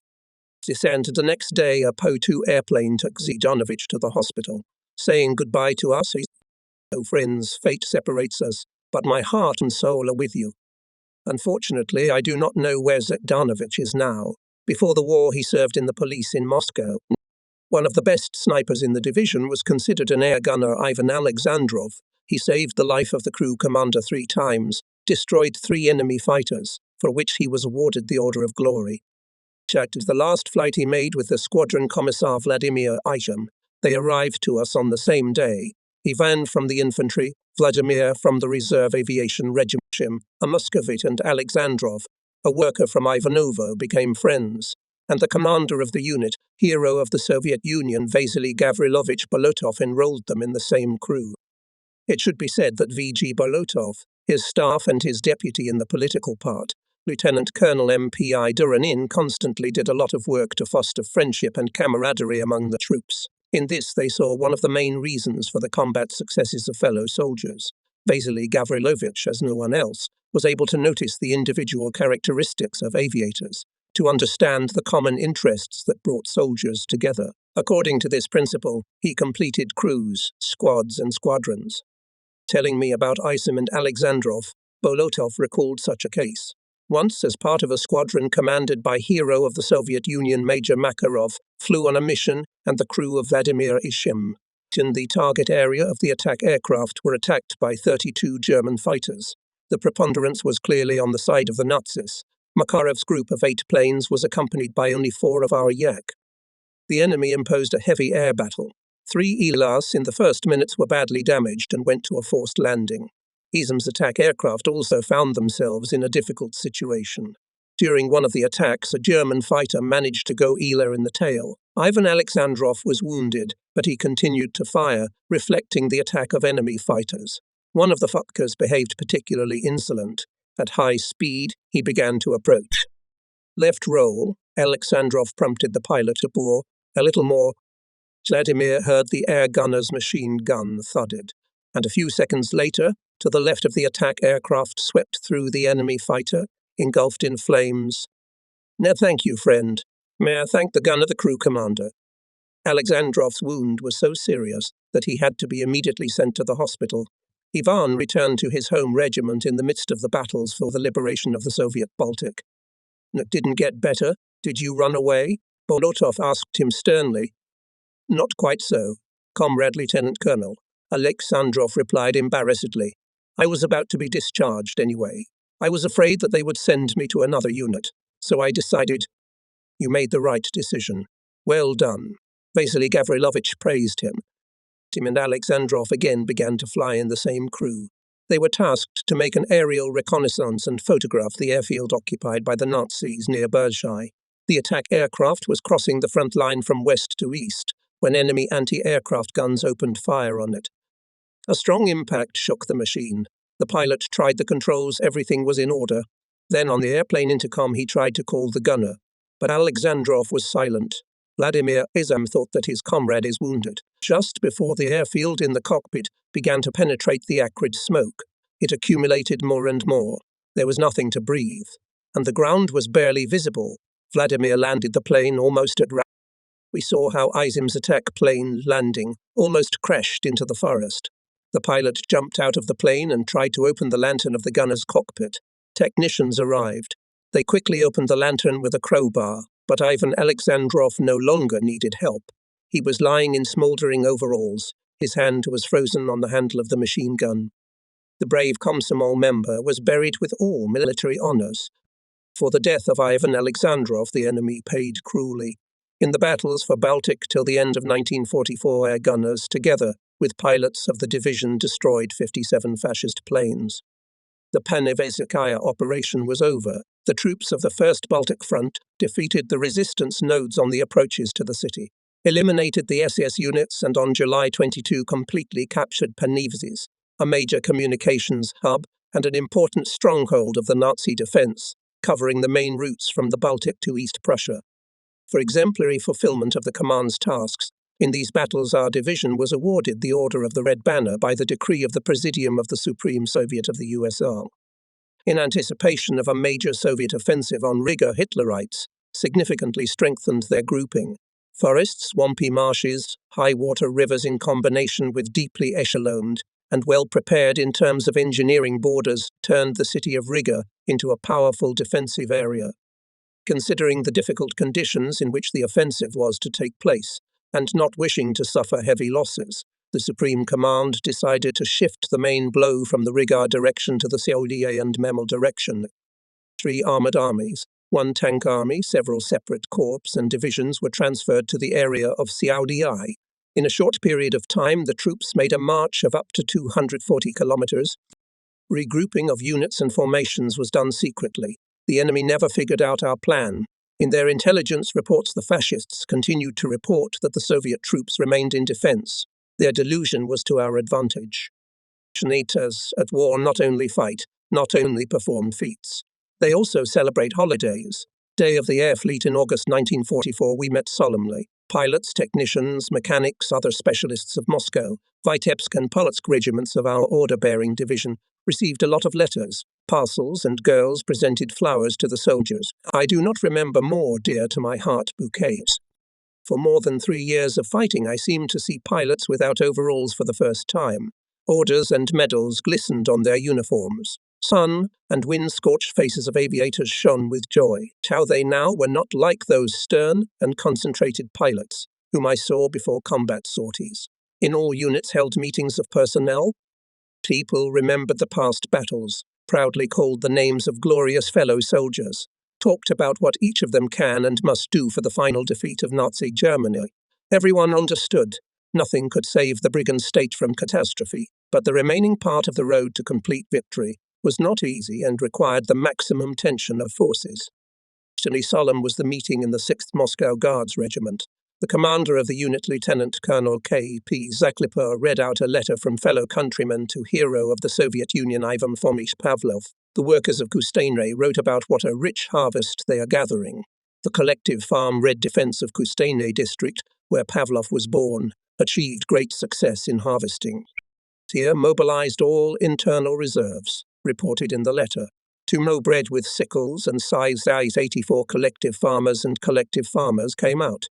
And the next day, a Po-2 airplane took Zidanovich to the hospital. Saying goodbye to us, he said, "No friends, fate separates us, but my heart and soul are with you." Unfortunately, I do not know where Zidanovich is now. Before the war, he served in the police in Moscow. One of the best snipers in the division was considered an air gunner, Ivan Alexandrov. He saved the life of the crew commander 3 times, destroyed 3 enemy fighters, for which he was awarded the Order of Glory. The last flight he made with the squadron commissar Vladimir Isham. They arrived to us on the same day. Ivan from the infantry, Vladimir from the Reserve Aviation Regiment, a Muscovite, and Alexandrov, a worker from Ivanovo, became friends. And the commander of the unit, hero of the Soviet Union, Vasily Gavrilovich Bolotov, enrolled them in the same crew. It should be said that V.G. Bolotov, his staff and his deputy in the political part, Lieutenant Colonel M.P.I. Duranin, constantly did a lot of work to foster friendship and camaraderie among the troops. In this, they saw one of the main reasons for the combat successes of fellow soldiers. Vasily Gavrilovich, as no one else, was able to notice the individual characteristics of aviators, to understand the common interests that brought soldiers together. According to this principle, he completed crews, squads, and squadrons. Telling me about Isham and Alexandrov, Bolotov recalled such a case. Once, as part of a squadron commanded by hero of the Soviet Union Major Makarov, flew on a mission, and the crew of Vladimir Isham in the target area of the attack aircraft were attacked by 32 German fighters. The preponderance was clearly on the side of the Nazis. Makarov's group of 8 planes was accompanied by only 4 of our Yak. The enemy imposed a heavy air battle. 3 ELAs in the first minutes were badly damaged and went to a forced landing. ISIM's attack aircraft also found themselves in a difficult situation. During one of the attacks, a German fighter managed to go ELA in the tail. Ivan Alexandrov was wounded, but he continued to fire, reflecting the attack of enemy fighters. One of the Fokkers behaved particularly insolent. At high speed, he began to approach. Left roll, Alexandrov prompted the pilot to bore a little more. Vladimir heard the air gunner's machine gun thudded, and a few seconds later, to the left of the attack aircraft swept through the enemy fighter, engulfed in flames. "No, thank you, friend. May I thank the gunner, the crew commander?" Alexandrov's wound was so serious that he had to be immediately sent to the hospital. Ivan returned to his home regiment in the midst of the battles for the liberation of the Soviet Baltic. "It didn't get better. Did you run away?" Bolotov asked him sternly. "Not quite so, Comrade Lieutenant Colonel," Alexandrov replied embarrassedly. "I was about to be discharged anyway. I was afraid that they would send me to another unit, so I decided." "You made the right decision. Well done." Vasily Gavrilovich praised him. Tim and Alexandrov again began to fly in the same crew. They were tasked to make an aerial reconnaissance and photograph the airfield occupied by the Nazis near Bergei. The attack aircraft was crossing the front line from west to east when enemy anti-aircraft guns opened fire on it. A strong impact shook the machine. The pilot tried the controls, everything was in order. Then on the airplane intercom he tried to call the gunner, but Alexandrov was silent. Vladimir Izam thought that his comrade is wounded. Just before the airfield in the cockpit began to penetrate the acrid smoke, it accumulated more and more. There was nothing to breathe, and the ground was barely visible. Vladimir landed the plane almost at random. We saw how Izim's attack plane landing almost crashed into the forest. The pilot jumped out of the plane and tried to open the lantern of the gunner's cockpit. Technicians arrived. They quickly opened the lantern with a crowbar, but Ivan Alexandrov no longer needed help. He was lying in smouldering overalls. His hand was frozen on the handle of the machine gun. The brave Komsomol member was buried with all military honors. For the death of Ivan Alexandrov, the enemy paid cruelly. In the battles for Baltic till the end of 1944, air gunners, together with pilots of the division, destroyed 57 fascist planes. The Panevezhskaya operation was over. The troops of the First Baltic Front defeated the resistance nodes on the approaches to the city, eliminated the SS units, and on July 22 completely captured Panevzis, a major communications hub and an important stronghold of the Nazi defense, covering the main routes from the Baltic to East Prussia. For exemplary fulfillment of the command's tasks, in these battles our division was awarded the Order of the Red Banner by the decree of the Presidium of the Supreme Soviet of the USSR. In anticipation of a major Soviet offensive on Riga, Hitlerites significantly strengthened their grouping. Forests, swampy marshes, high-water rivers in combination with deeply echeloned and well-prepared in terms of engineering borders turned the city of Riga into a powerful defensive area. Considering the difficult conditions in which the offensive was to take place, and not wishing to suffer heavy losses, the Supreme Command decided to shift the main blow from the Riga direction to the Siauliai and Memel direction. 3 armoured armies, 1 tank army, several separate corps and divisions were transferred to the area of Siauliai. In a short period of time, the troops made a march of up to 240 kilometers. Regrouping of units and formations was done secretly. The enemy never figured out our plan. In their intelligence reports, the fascists continued to report that the Soviet troops remained in defense. Their delusion was to our advantage. Nations at war not only fight, not only perform feats. They also celebrate holidays. Day of the Air Fleet in August 1944, we met solemnly. Pilots, technicians, mechanics, other specialists of Moscow, Vitebsk and Polotsk regiments of our order-bearing division received a lot of letters, parcels, and girls presented flowers to the soldiers. I do not remember more dear to my heart bouquets. For more than 3 years of fighting, I seemed to see pilots without overalls for the first time. Orders and medals glistened on their uniforms. Sun and wind-scorched faces of aviators shone with joy. How they now were not like those stern and concentrated pilots whom I saw before combat sorties. In all units held meetings of personnel. People remembered the past battles, proudly called the names of glorious fellow soldiers. talked about what each of them can and must do for the final defeat of Nazi Germany. Everyone understood. Nothing could save the brigand state from catastrophe, but the remaining part of the road to complete victory was not easy and required the maximum tension of forces. Especially solemn was the meeting in the 6th Moscow Guards Regiment. The commander of the unit, Lieutenant Colonel K.P. Zakliper, read out a letter from fellow countrymen to hero of the Soviet Union Ivan Fomich Pavlov. The workers of Kustene wrote about what a rich harvest they are gathering. The collective farm Red Defense of Kustene district, where Pavlov was born, achieved great success in harvesting. Here mobilized all internal reserves, reported in the letter. To mow bread with sickles and size 84 collective farmers and collective farmers came out.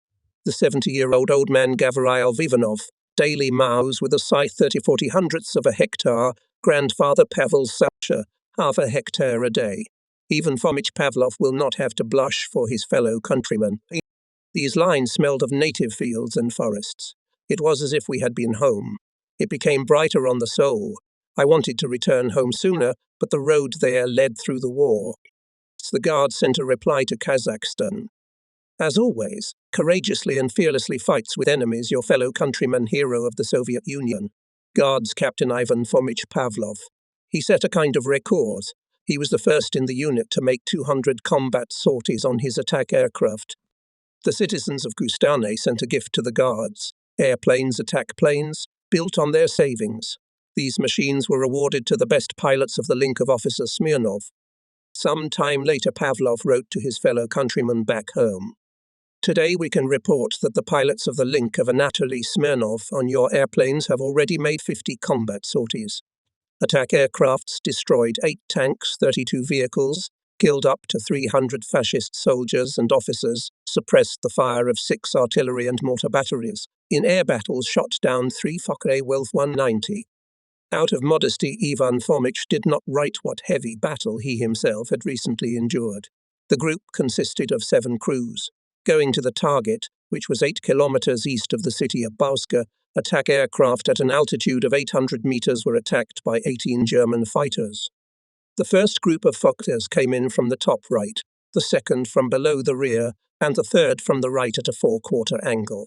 The 70-year-old old man Gavriel Vivanov, daily mows with a scythe 30-40 hundredths of a hectare, grandfather Pavel Sacha, half a hectare a day. Even Fomich Pavlov will not have to blush for his fellow countrymen. These lines smelled of native fields and forests. It was as if we had been home. It became brighter on the soul. I wanted to return home sooner, but the road there led through the war. The Guard sent a reply to Kazakhstan. As always, courageously and fearlessly fights with enemies your fellow countryman hero of the Soviet Union, Guards Captain Ivan Fomich Pavlov. He set a kind of record. He was the first in the unit to make 200 combat sorties on his attack aircraft. The citizens of Kustane sent a gift to the Guards. Airplanes, attack planes, built on their savings. These machines were awarded to the best pilots of the link of Officer Smirnov. Some time later, Pavlov wrote to his fellow countrymen back home. Today we can report that the pilots of the link of Anatoly Smirnov on your airplanes have already made 50 combat sorties. Attack aircrafts destroyed 8 tanks, 32 vehicles, killed up to 300 fascist soldiers and officers, suppressed the fire of 6 artillery and mortar batteries. In air battles shot down 3 Fokker Wolf 190. Out of modesty, Ivan Fomich did not write what heavy battle he himself had recently endured. The group consisted of 7 crews. Going to the target, which was 8 kilometers east of the city of Bauska, attack aircraft at an altitude of 800 meters were attacked by 18 German fighters. The first group of Fokkers came in from the top right, the second from below the rear, and the third from the right at a 4-quarter angle.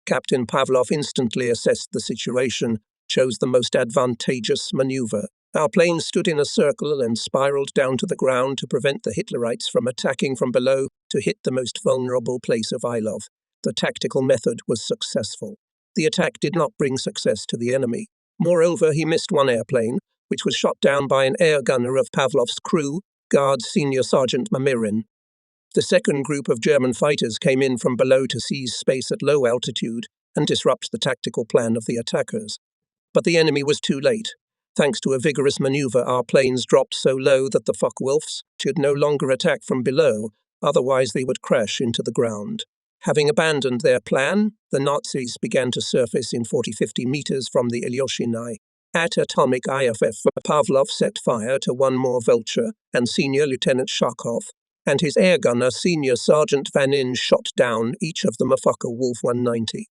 Captain Pavlov instantly assessed the situation, chose the most advantageous maneuver. Our planes stood in a circle and spiraled down to the ground to prevent the Hitlerites from attacking from below to hit the most vulnerable place of Ilov. The tactical method was successful. The attack did not bring success to the enemy. Moreover, he missed one airplane, which was shot down by an air gunner of Pavlov's crew, Guard Senior Sergeant Mamirin. The second group of German fighters came in from below to seize space at low altitude and disrupt the tactical plan of the attackers. But the enemy was too late. Thanks to a vigorous maneuver, our planes dropped so low that the Focke-Wulfs should no longer attack from below, otherwise they would crash into the ground. Having abandoned their plan, the Nazis began to surface in 40-50 meters from the Ilyushinai. At atomic IFF, Pavlov set fire to one more Vulture, and Senior Lieutenant Shakov and his air gunner, Senior Sergeant Vanin, shot down each of them a Focke-Wulf 190.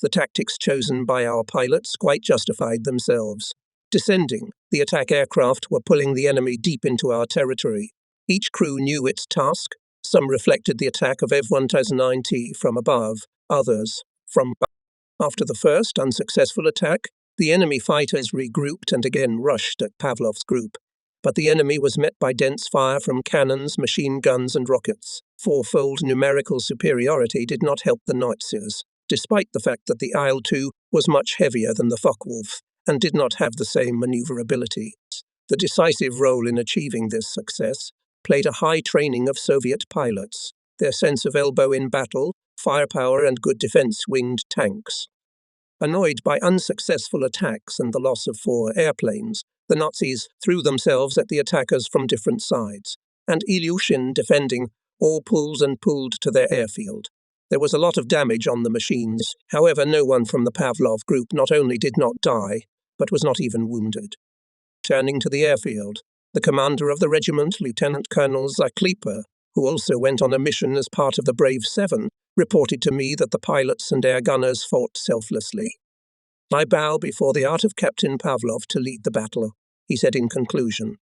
The tactics chosen by our pilots quite justified themselves. Descending, the attack aircraft were pulling the enemy deep into our territory. Each crew knew its task. Some reflected the attack of F-1009T from above, others from below. After the first unsuccessful attack, the enemy fighters regrouped and again rushed at Pavlov's group. But the enemy was met by dense fire from cannons, machine guns and rockets. 4-fold numerical superiority did not help the Nazis, despite the fact that the Il-2 was much heavier than the Focke-Wulf and did not have the same maneuverability. The decisive role in achieving this success played a high training of Soviet pilots, their sense of elbow in battle, firepower and good defense-winged tanks. Annoyed by unsuccessful attacks and the loss of 4 airplanes, the Nazis threw themselves at the attackers from different sides, and Ilyushin, defending, all pulled to their airfield. There was a lot of damage on the machines. However, no one from the Pavlov group not only did not die, but was not even wounded. Turning to the airfield, the commander of the regiment, Lieutenant Colonel Zakliper, who also went on a mission as part of the Brave 7, reported to me that the pilots and air gunners fought selflessly. I bow before the art of Captain Pavlov to lead the battle, he said in conclusion.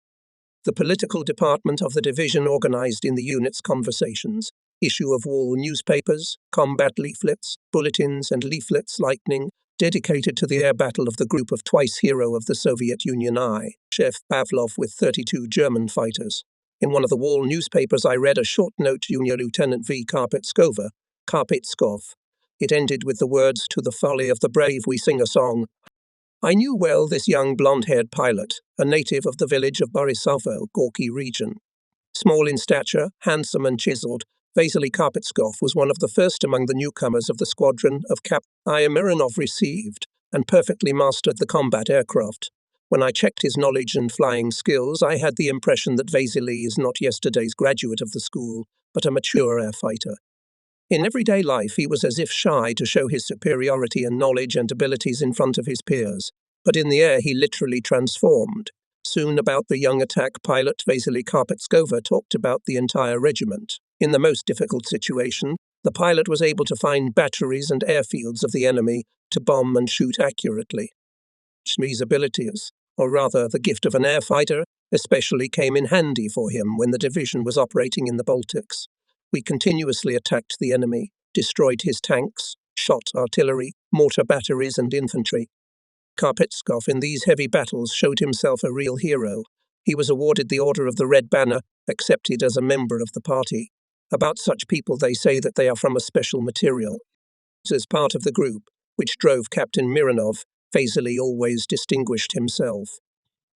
The political department of the division organized in the unit's conversations, issue of wall newspapers, combat leaflets, bulletins and leaflets lightning, dedicated to the air battle of the group of twice hero of the Soviet Union I, Chef Pavlov with 32 German fighters. In one of the wall newspapers I read a short note Junior Lieutenant V. Karpetskov. It ended with the words, "To the folly of the brave we sing a song." I knew well this young blonde-haired pilot, a native of the village of Borisovo, Gorky region. Small in stature, handsome and chiseled, Vasily Karpetskov was one of the first among the newcomers of the squadron of Mironov received, and perfectly mastered the combat aircraft. When I checked his knowledge and flying skills, I had the impression that Vasily is not yesterday's graduate of the school, but a mature airfighter. In everyday life, he was as if shy to show his superiority and knowledge and abilities in front of his peers. But in the air, he literally transformed. Soon about the young attack pilot Vasily Karpetskova talked about the entire regiment. In the most difficult situation, the pilot was able to find batteries and airfields of the enemy to bomb and shoot accurately. Shmi's abilities, or rather the gift of an airfighter, especially came in handy for him when the division was operating in the Baltics. We continuously attacked the enemy, destroyed his tanks, shot artillery, mortar batteries and infantry. Karpetskov in these heavy battles showed himself a real hero. He was awarded the Order of the Red Banner, accepted as a member of the party. About such people they say that they are from a special material. As part of the group, which drove Captain Mironov, Vasily always distinguished himself.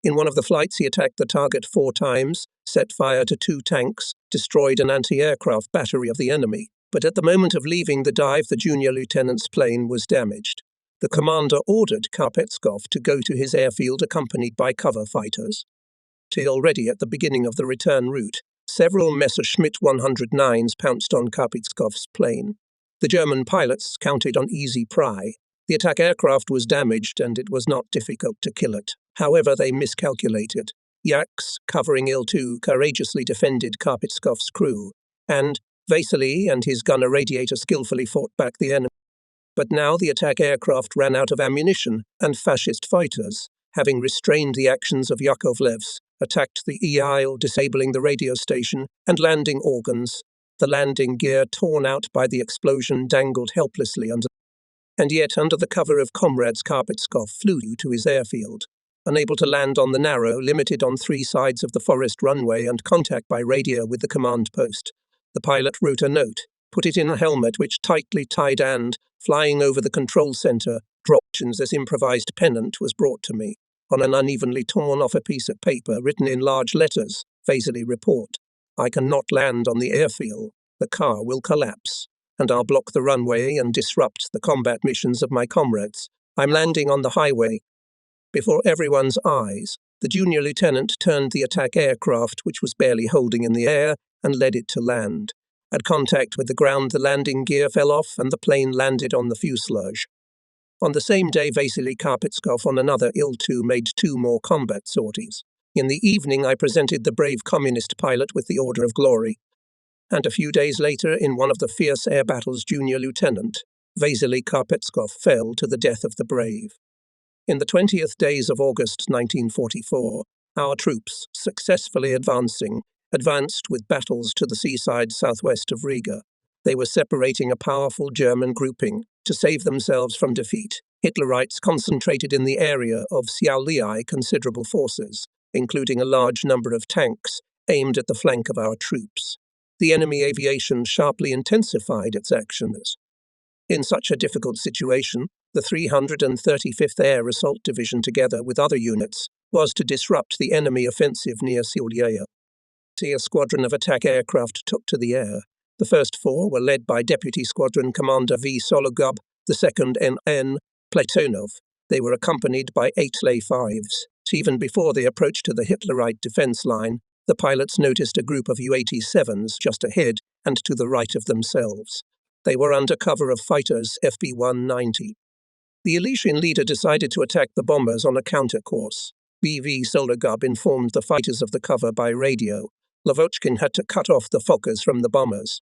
In one of the flights he attacked the target 4 times, set fire to 2 tanks, destroyed an anti-aircraft battery of the enemy. But at the moment of leaving the dive, the junior lieutenant's plane was damaged. The commander ordered Karpetskov to go to his airfield accompanied by cover fighters. Already at the beginning of the return route, several Messerschmitt 109s pounced on Karpetskov's plane. The German pilots counted on easy pry. The attack aircraft was damaged and it was not difficult to kill it. However, they miscalculated. Yaks, covering Il-2, courageously defended Karpetskov's crew, and Vasily and his gunner radiator skillfully fought back the enemy. But now the attack aircraft ran out of ammunition, and fascist fighters, having restrained the actions of Yakovlevs, attacked the E-Isle, disabling the radio station and landing organs. The landing gear, torn out by the explosion, dangled helplessly under. And yet, under the cover of comrades, Karpetskov flew to his airfield. Unable to land on the narrow, limited on 3 sides of the forest runway and contact by radio with the command post, the pilot wrote a note, put it in a helmet which tightly tied and, flying over the control center, dropped as improvised pennant was brought to me. On an unevenly torn off a piece of paper written in large letters, Vasily report, "I cannot land on the airfield. The car will collapse, and I'll block the runway and disrupt the combat missions of my comrades. I'm landing on the highway." Before everyone's eyes, the junior lieutenant turned the attack aircraft, which was barely holding in the air, and led it to land. At contact with the ground, the landing gear fell off and the plane landed on the fuselage. On the same day, Vasily Karpetskov on another Il-2 made 2 more combat sorties. In the evening, I presented the brave communist pilot with the Order of Glory. And a few days later, in one of the fierce air battles, junior lieutenant Vasily Karpetskov fell to the death of the brave. In the 20th days of August 1944, our troops, successfully advanced with battles to the seaside southwest of Riga. They were separating a powerful German grouping to save themselves from defeat. Hitlerites concentrated in the area of Siauliai considerable forces, including a large number of tanks, aimed at the flank of our troops. The enemy aviation sharply intensified its actions. In such a difficult situation, the 335th Air Assault Division, together with other units, was to disrupt the enemy offensive near Siauliai. A squadron of attack aircraft took to the air. The first 4 were led by Deputy Squadron Commander V. Sologub, the second N. Platonov. They were accompanied by 8 Lay-5s. Even before they approached to the Hitlerite defense line, the pilots noticed a group of U-87s just ahead and to the right of themselves. They were under cover of fighters FB-190. The Elysian leader decided to attack the bombers on a counter-course. B.V. Sologub informed the fighters of the cover by radio. Lavochkin had to cut off the Fokkers from the bombers.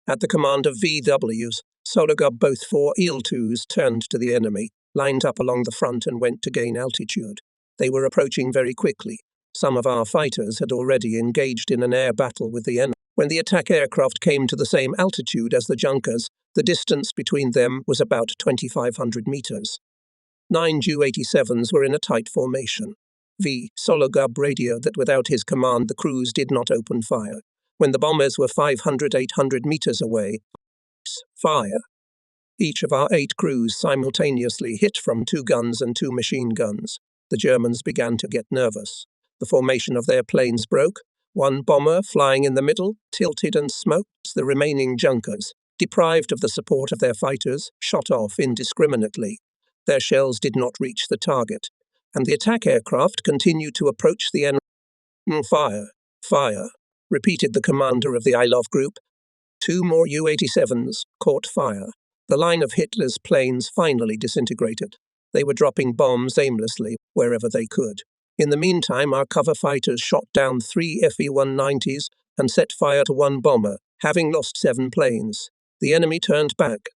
At the command of VWs, Sologub both 4 Il-2s turned to the enemy, lined up along the front and went to gain altitude. They were approaching very quickly. Some of our fighters had already engaged in an air battle with the enemy. When the attack aircraft came to the same altitude as the junkers, the distance between them was about 2,500 meters. 9 Ju-87s were in a tight formation. V. Sologub radioed that without his command the crews did not open fire. When the bombers were 500-800 meters away, fire. Each of our 8 crews simultaneously hit from 2 guns and 2 machine guns. The Germans began to get nervous. The formation of their planes broke. One bomber, flying in the middle, tilted and smoked. The remaining junkers, deprived of the support of their fighters, shot off indiscriminately. Their shells did not reach the target, and the attack aircraft continued to approach the enemy. Fire, fire, repeated the commander of the Ilov group. 2 more U-87s caught fire. The line of Hitler's planes finally disintegrated. They were dropping bombs aimlessly wherever they could. In the meantime, our cover fighters shot down 3 Fe-190s and set fire to 1 bomber, having lost 7 planes. The enemy turned back.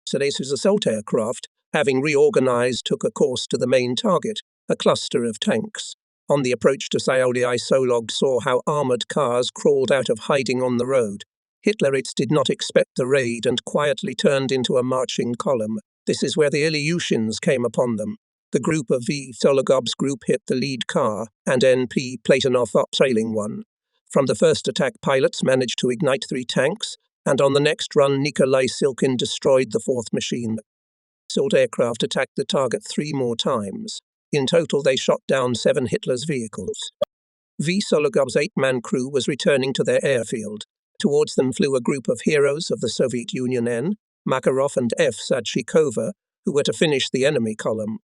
Selese's assault aircraft, having reorganized, took a course to the main target, a cluster of tanks. On the approach to Sauli, Solog saw how armored cars crawled out of hiding on the road. Hitlerites did not expect the raid and quietly turned into a marching column. This is where the Ilyushins came upon them. The group of V. Sologub's group hit the lead car, and N.P. Platonov up trailing one. From the first attack, pilots managed to ignite 3 tanks, and on the next run, Nikolai Silkin destroyed the 4th machine. Assault aircraft attacked the target 3 more times. In total, they shot down 7 Hitler's vehicles. V. Sologub's 8-man crew was returning to their airfield. Towards them flew a group of heroes of the Soviet Union N, Makarov and F. Sadchikova, who were to finish the enemy column.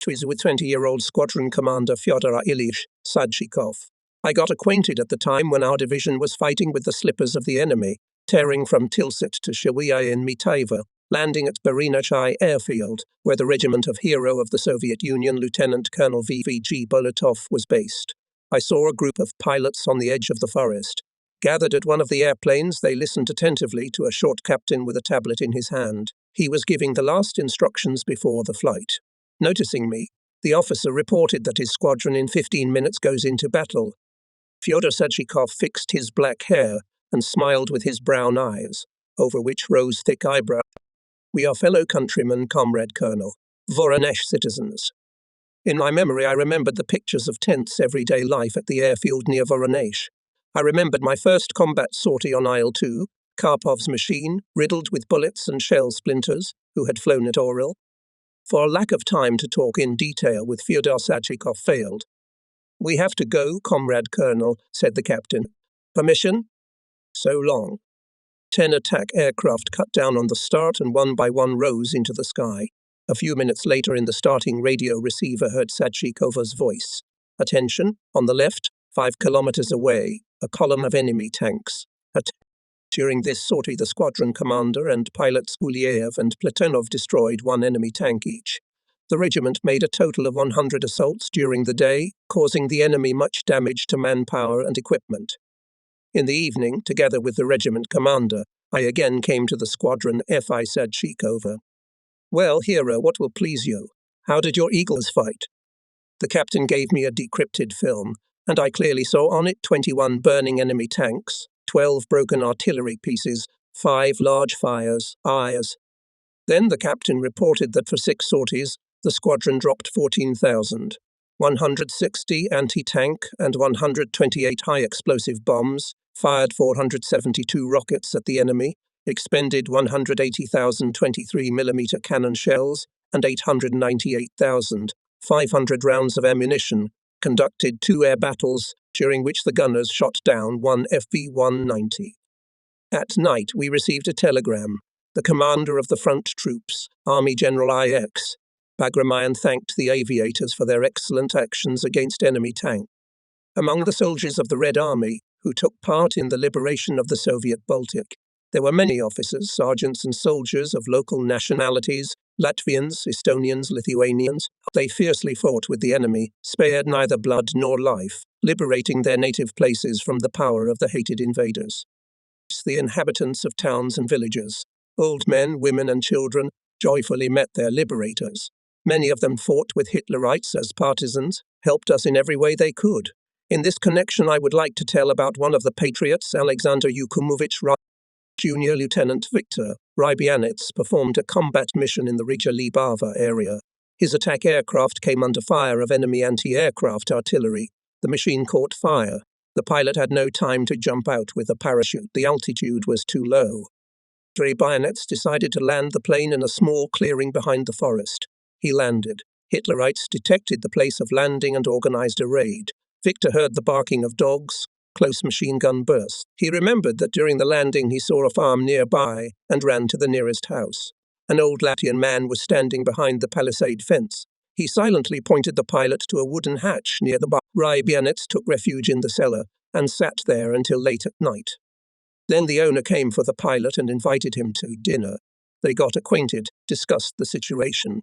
It was with 20-year-old squadron commander Fyodor Ilyich Sadchikov. I got acquainted at the time when our division was fighting with the slippers of the enemy, tearing from Tilsit to Shawiya in Mitaiva, landing at Barinachai airfield, where the regiment of hero of the Soviet Union Lieutenant Colonel V.V.G. Bolotov was based. I saw a group of pilots on the edge of the forest. Gathered at one of the airplanes, they listened attentively to a short captain with a tablet in his hand. He was giving the last instructions before the flight. Noticing me, the officer reported that his squadron in 15 minutes goes into battle. Fyodor Sadchikov fixed his black hair and smiled with his brown eyes, over which rose thick eyebrows. We are fellow countrymen, Comrade Colonel, Voronezh citizens. In my memory, I remembered the pictures of tense everyday life at the airfield near Voronezh. I remembered my first combat sortie on IL-2, Karpov's machine, riddled with bullets and shell splinters, who had flown at Orel. For lack of time to talk in detail with Fyodor Sadchikov failed. "We have to go, Comrade Colonel," said the captain. "Permission?" "So long." 10 attack aircraft cut down on the start and one by one rose into the sky. A few minutes later, in the starting radio receiver, heard Sadchikova's voice. "Attention, on the left, 5 kilometers away, a column of enemy tanks." During this sortie, the squadron commander and pilots Guliev and Platonov destroyed 1 enemy tank each. The regiment made a total of 100 assaults during the day, causing the enemy much damage to manpower and equipment. In the evening, together with the regiment commander, I again came to the squadron F.I. Sadchikova. "Well, hero, what will please you? How did your eagles fight?" The captain gave me a decrypted film, and I clearly saw on it 21 burning enemy tanks, 12 broken artillery pieces, 5 large fires, eyes. Then the captain reported that for 6 sorties, the squadron dropped 14,000, 160 anti-tank and 128 high-explosive bombs, fired 472 rockets at the enemy, expended 180,000 23mm cannon shells and 898,500 rounds of ammunition, conducted 2 air battles, during which the gunners shot down 1 Fe-190. At night, we received a telegram. The commander of the front troops, Army General I.X. Bagramayan, thanked the aviators for their excellent actions against enemy tanks. Among the soldiers of the Red Army, who took part in the liberation of the Soviet Baltic, there were many officers, sergeants and soldiers of local nationalities, Latvians, Estonians, Lithuanians. They fiercely fought with the enemy, spared neither blood nor life, liberating their native places from the power of the hated invaders. The inhabitants of towns and villages, old men, women and children, joyfully met their liberators. Many of them fought with Hitlerites as partisans, helped us in every way they could. In this connection, I would like to tell about one of the patriots, Alexander Yukumovich, Junior Lieutenant Victor Rybyanets, performed a combat mission in the Riga-Libava area. His attack aircraft came under fire of enemy anti-aircraft artillery. The machine caught fire. The pilot had no time to jump out with a parachute. The altitude was too low. Rybyanets decided to land the plane in a small clearing behind the forest. He landed. Hitlerites detected the place of landing and organized a raid. Victor heard the barking of dogs. Close machine gun bursts. He remembered that during the landing he saw a farm nearby and ran to the nearest house. An old Latvian man was standing behind the palisade fence. He silently pointed the pilot to a wooden hatch near the bar. Rybyanets took refuge in the cellar and sat there until late at night. Then the owner came for the pilot and invited him to dinner. They got acquainted, discussed the situation.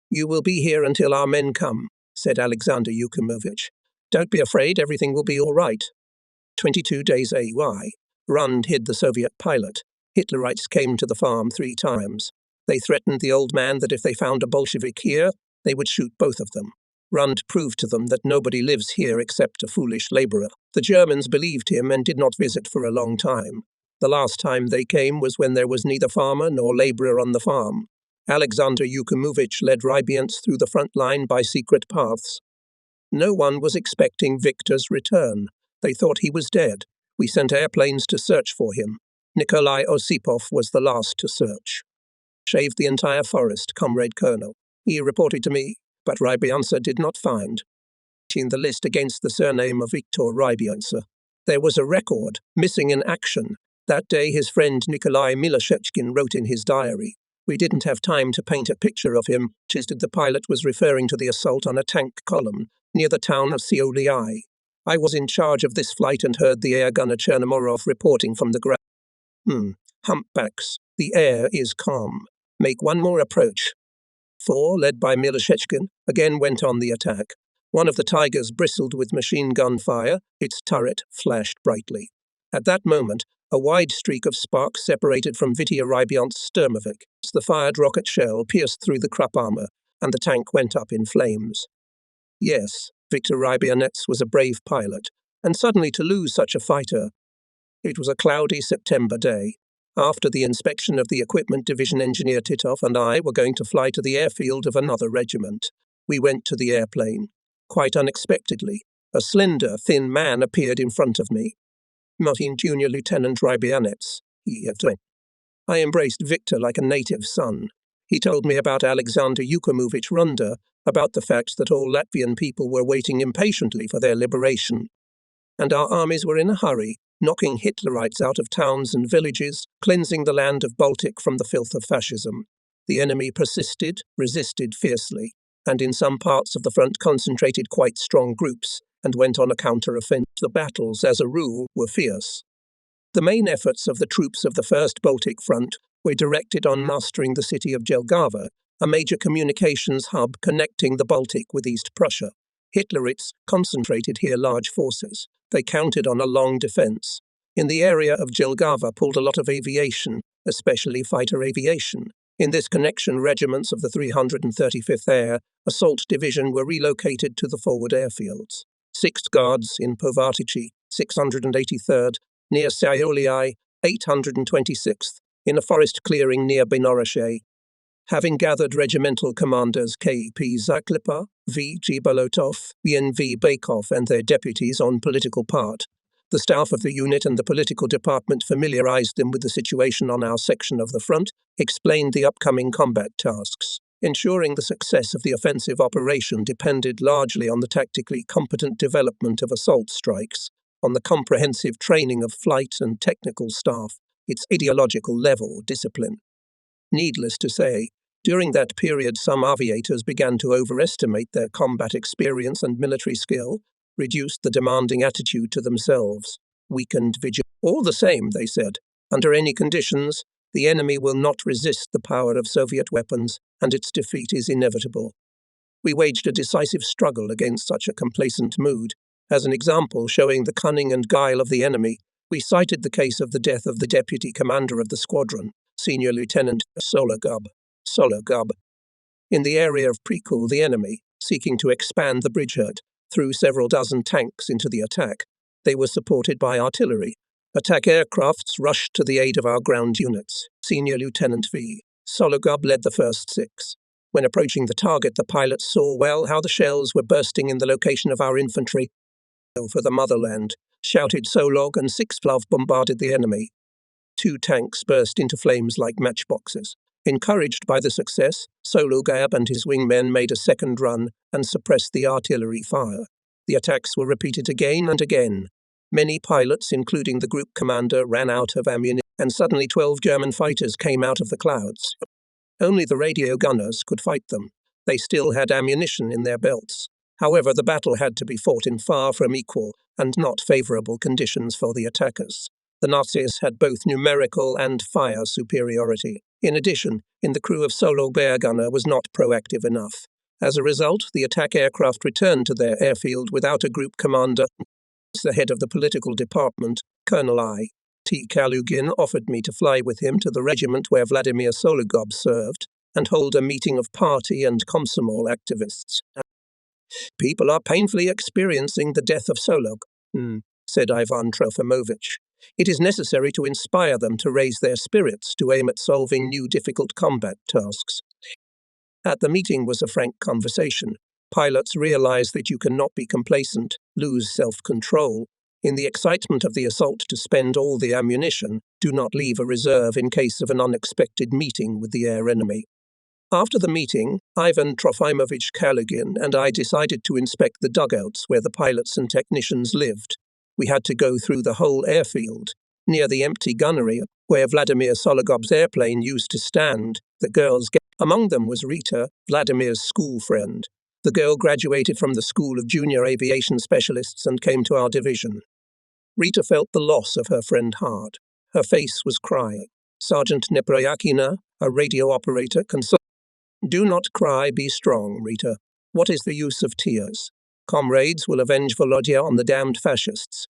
"You will be here until our men come," said Alexander Yukumovich. "Don't be afraid, everything will be all right." 22 days AY. Rund hid the Soviet pilot. Hitlerites came to the farm 3 times. They threatened the old man that if they found a Bolshevik here, they would shoot both of them. Rund proved to them that nobody lives here except a foolish laborer. The Germans believed him and did not visit for a long time. The last time they came was when there was neither farmer nor laborer on the farm. Alexander Yukumovich led Rybyanets through the front line by secret paths. No one was expecting Victor's return. They thought he was dead. We sent airplanes to search for him. Nikolai Osipov was the last to search. "Shaved the entire forest, Comrade Colonel," he reported to me, but Rybyanets did not find. In the list against the surname of Viktor Rybyanets, there was a record, missing in action. That day his friend Nikolai Milosechkin wrote in his diary, "We didn't have time to paint a picture of him." The pilot was referring to the assault on a tank column near the town of Sioliai. "I was in charge of this flight and heard the air gunner Chernomorov reporting from the ground. Humpbacks. The air is calm. Make one more approach." 4, led by Milosechkin, again went on the attack. One of the Tigers bristled with machine gun fire. Its turret flashed brightly. At that moment, a wide streak of sparks separated from Vitya Rybyanets' Sturmovik. The fired rocket shell pierced through the Krupp armor, and the tank went up in flames. Yes, Viktor Rybyanets was a brave pilot, and suddenly to lose such a fighter. It was a cloudy September day. After the inspection of the equipment division, engineer Titov and I were going to fly to the airfield of another regiment. We went to the airplane. Quite unexpectedly, a slender, thin man appeared in front of me. "Martin Junior Lieutenant Rybyanets," he said. I embraced Victor like a native son. He told me about Alexander Yukumovich Runda, about the fact that all Latvian people were waiting impatiently for their liberation. And our armies were in a hurry, knocking Hitlerites out of towns and villages, cleansing the land of Baltic from the filth of fascism. The enemy persisted, resisted fiercely, and in some parts of the front concentrated quite strong groups and went on a counter-offensive. The battles, as a rule, were fierce. The main efforts of the troops of the First Baltic Front were directed on mastering the city of Jelgava, a major communications hub connecting the Baltic with East Prussia. Hitlerites concentrated here large forces. They counted on a long defense. In the area of Jelgava pulled a lot of aviation, especially fighter aviation. In this connection, regiments of the 335th Air Assault Division were relocated to the forward airfields. 6th Guards in Povatici, 683rd, near Sioliai, 826th, in a forest clearing near Benorishe. Having gathered regimental commanders K.P. Zaklipa, V.G. Bolotov, V.N.V. Bakov and their deputies on political part, the staff of the unit and the political department familiarized them with the situation on our section of the front, explained the upcoming combat tasks. Ensuring the success of the offensive operation depended largely on the tactically competent development of assault strikes, on the comprehensive training of flight and technical staff, its ideological level discipline. Needless to say, during that period some aviators began to overestimate their combat experience and military skill, reduced the demanding attitude to themselves, weakened vigilance. All the same, they said, under any conditions, the enemy will not resist the power of Soviet weapons, and its defeat is inevitable. We waged a decisive struggle against such a complacent mood. As an example showing the cunning and guile of the enemy, we cited the case of the death of the deputy commander of the squadron, Senior Lieutenant Sologub. In the area of Prekul, the enemy, seeking to expand the bridgehead, threw several dozen tanks into the attack. They were supported by artillery. Attack aircrafts rushed to the aid of our ground units. Senior Lieutenant V. Sologub led the first 6. When approaching the target, the pilots saw well how the shells were bursting in the location of our infantry. For the motherland, shouted Solog, and 6 Fluv bombarded the enemy. 2 tanks burst into flames like matchboxes. Encouraged by the success, Sologab and his wingmen made a second run and suppressed the artillery fire. The attacks were repeated again and again. Many pilots, including the group commander, ran out of ammunition, and suddenly 12 German fighters came out of the clouds. Only the radio gunners could fight them. They still had ammunition in their belts. However, the battle had to be fought in far from equal and not favorable conditions for the attackers. The Nazis had both numerical and fire superiority. In addition, the crew of Solo Bear Gunner was not proactive enough. As a result, the attack aircraft returned to their airfield without a group commander. The head of the political department, Colonel I.T. Kalugin, offered me to fly with him to the regiment where Vladimir Sologub served and hold a meeting of party and Komsomol activists. People are painfully experiencing the death of Solog, said Ivan Trofimovich. It is necessary to inspire them to raise their spirits to aim at solving new difficult combat tasks. At the meeting was a frank conversation. Pilots realize that you cannot be complacent, lose self-control. In the excitement of the assault to spend all the ammunition, do not leave a reserve in case of an unexpected meeting with the air enemy. After the meeting, Ivan Trofimovich Kalugin and I decided to inspect the dugouts where the pilots and technicians lived. We had to go through the whole airfield. Near the empty gunnery, where Vladimir Sologub's airplane used to stand, the girls among them was Rita, Vladimir's school friend. The girl graduated from the School of Junior Aviation Specialists and came to our division. Rita felt the loss of her friend hard. Her face was crying. Sergeant Neproyakina, a radio operator, consoled. Do not cry, be strong, Rita. What is the use of tears? Comrades will avenge Volodya on the damned fascists.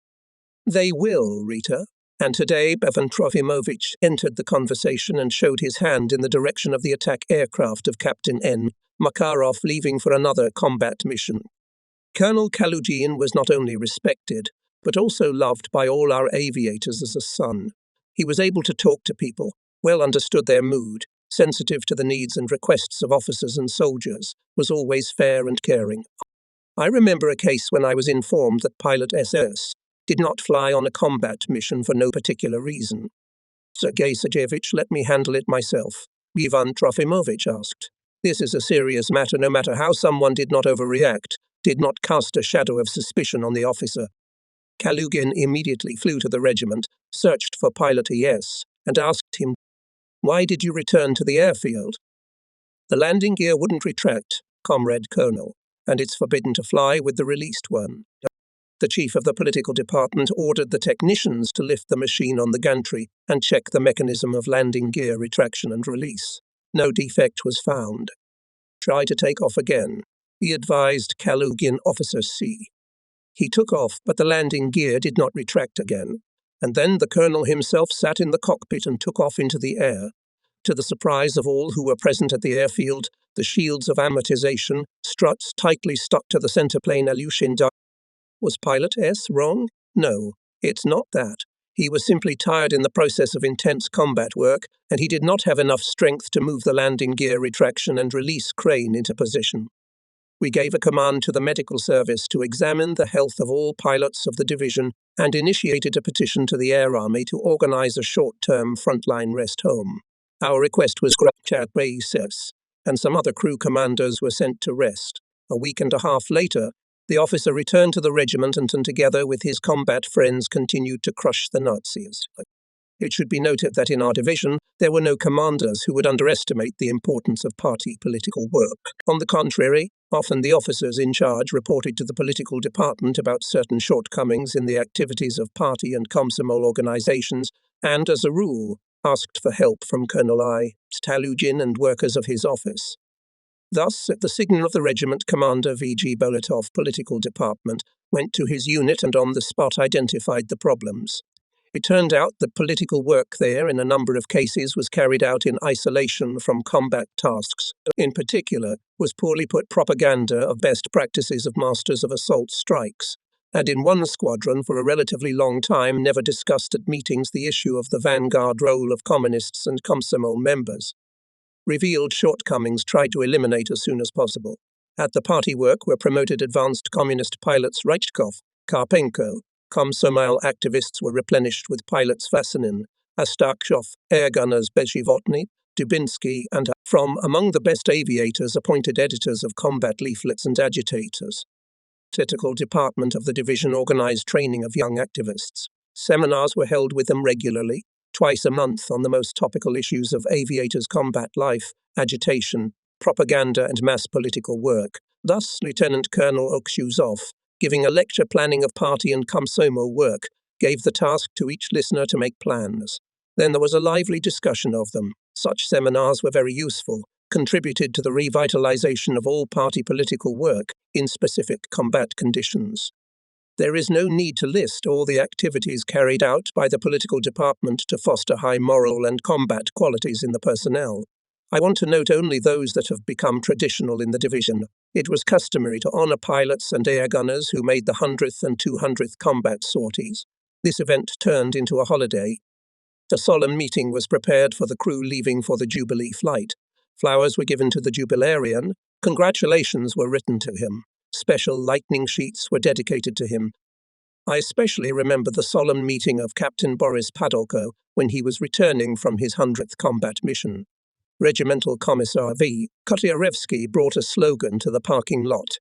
They will, Rita. And today Bevan Trofimovich entered the conversation and showed his hand in the direction of the attack aircraft of Captain N. Makarov leaving for another combat mission. Colonel Kalugin was not only respected, but also loved by all our aviators as a son. He was able to talk to people, well understood their mood, sensitive to the needs and requests of officers and soldiers, was always fair and caring. I remember a case when I was informed that Pilot SS did not fly on a combat mission for no particular reason. Sergei Sergeyevich let me handle it myself, Ivan Trofimovich asked. This is a serious matter, no matter how someone did not overreact, did not cast a shadow of suspicion on the officer. Kalugin immediately flew to the regiment, searched for Pilot ES, and asked him, "Why did you return to the airfield?" "The landing gear wouldn't retract, Comrade Colonel, and it's forbidden to fly with the released one." The chief of the political department ordered the technicians to lift the machine on the gantry and check the mechanism of landing gear retraction and release. No defect was found. "Try to take off again," he advised Kalugin Officer C. He took off, but the landing gear did not retract again, and then the colonel himself sat in the cockpit and took off into the air. To the surprise of all who were present at the airfield, the shields of amortization, struts tightly stuck to the center plane Alyushin. Was Pilot S wrong? No, it's not that. He was simply tired in the process of intense combat work, and he did not have enough strength to move the landing gear retraction and release crane into position. We gave a command to the medical service to examine the health of all pilots of the division and initiated a petition to the Air Army to organize a short-term frontline rest home. Our request was granted at basis, and some other crew commanders were sent to rest. A week and a half later, the officer returned to the regiment and together with his combat friends continued to crush the Nazis. It should be noted that in our division, there were no commanders who would underestimate the importance of party political work. On the contrary, often the officers in charge reported to the political department about certain shortcomings in the activities of party and Komsomol organizations, and, as a rule, asked for help from Colonel I. Kalugin and workers of his office. Thus, at the signal of the regiment, Commander V.G. Boletov, political department, went to his unit and on the spot identified the problems. It turned out that political work there, in a number of cases, was carried out in isolation from combat tasks. In particular, was poorly put propaganda of best practices of masters of assault strikes, and in one squadron for a relatively long time never discussed at meetings the issue of the vanguard role of communists and Komsomol members. Revealed shortcomings tried to eliminate as soon as possible. At the party work were promoted advanced communist pilots Reichkov, Karpenko. Komsomol activists were replenished with pilots Vasinin, Astakshov, air gunners Bezhivotny, Dubinsky, and from among the best aviators appointed editors of combat leaflets and agitators. Political department of the division organized training of young activists. Seminars were held with them regularly, twice a month, on the most topical issues of aviators' combat life, agitation, propaganda, and mass political work. Thus, Lieutenant Colonel Okshuzov, giving a lecture planning of party and Komsomol work, gave the task to each listener to make plans. Then there was a lively discussion of them. Such seminars were very useful, contributed to the revitalization of all party political work in specific combat conditions. There is no need to list all the activities carried out by the political department to foster high moral and combat qualities in the personnel. I want to note only those that have become traditional in the division. It was customary to honor pilots and air gunners who made the 100th and 200th combat sorties. This event turned into a holiday. A solemn meeting was prepared for the crew leaving for the Jubilee flight. Flowers were given to the jubilarian. Congratulations were written to him. Special lightning sheets were dedicated to him. I especially remember the solemn meeting of Captain Boris Padolko when he was returning from his 100th combat mission. Regimental Commissar V. Kotyarevsky brought a slogan to the parking lot.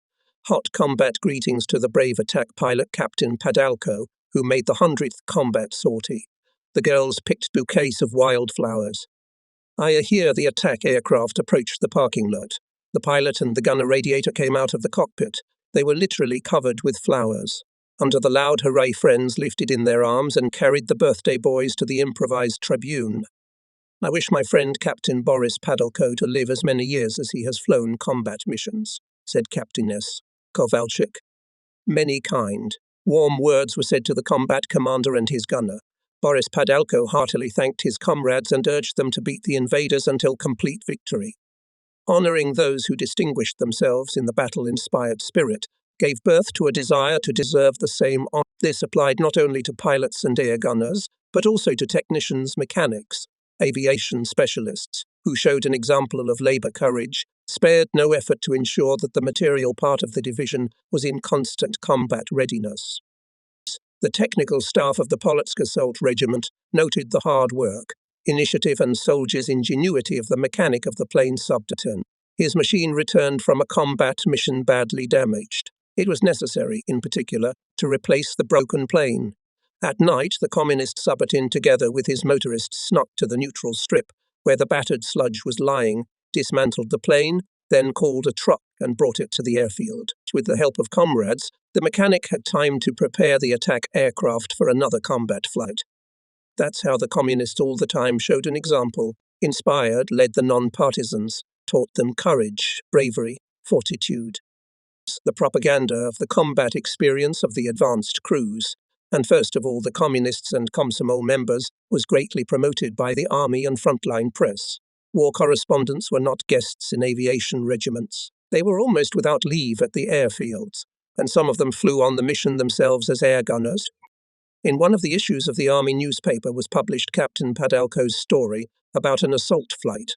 Hot combat greetings to the brave attack pilot Captain Padalko, who made the 100th combat sortie. The girls picked bouquets of wildflowers. I hear the attack aircraft approached the parking lot. The pilot and the gunner radiator came out of the cockpit. They were literally covered with flowers. Under the loud hooray, friends lifted in their arms and carried the birthday boys to the improvised tribune. I wish my friend Captain Boris Padolko to live as many years as he has flown combat missions, said Captainess Kovalchik. Many kind, warm words were said to the combat commander and his gunner. Boris Padolko heartily thanked his comrades and urged them to beat the invaders until complete victory. Honoring those who distinguished themselves in the battle-inspired spirit gave birth to a desire to deserve the same honor. This applied not only to pilots and air gunners, but also to technicians, mechanics, aviation specialists, who showed an example of labor courage, spared no effort to ensure that the material part of the division was in constant combat readiness. The technical staff of the Polotsk Assault Regiment noted the hard work, initiative and soldier's ingenuity of the mechanic of the plane subaltern. His machine returned from a combat mission badly damaged. It was necessary, in particular, to replace the broken plane. At night, the communist subaltern, together with his motorist, snuck to the neutral strip, where the battered sludge was lying, dismantled the plane, then called a truck and brought it to the airfield. With the help of comrades, the mechanic had time to prepare the attack aircraft for another combat flight. That's how the communists all the time showed an example, inspired, led the non-partisans, taught them courage, bravery, fortitude. The propaganda of the combat experience of the advanced crews, and first of all the communists and Komsomol members, was greatly promoted by the army and frontline press. War correspondents were not guests in aviation regiments. They were almost without leave at the airfields, and some of them flew on the mission themselves as air gunners. In one of the issues of the army newspaper was published Captain Padalko's story about an assault flight.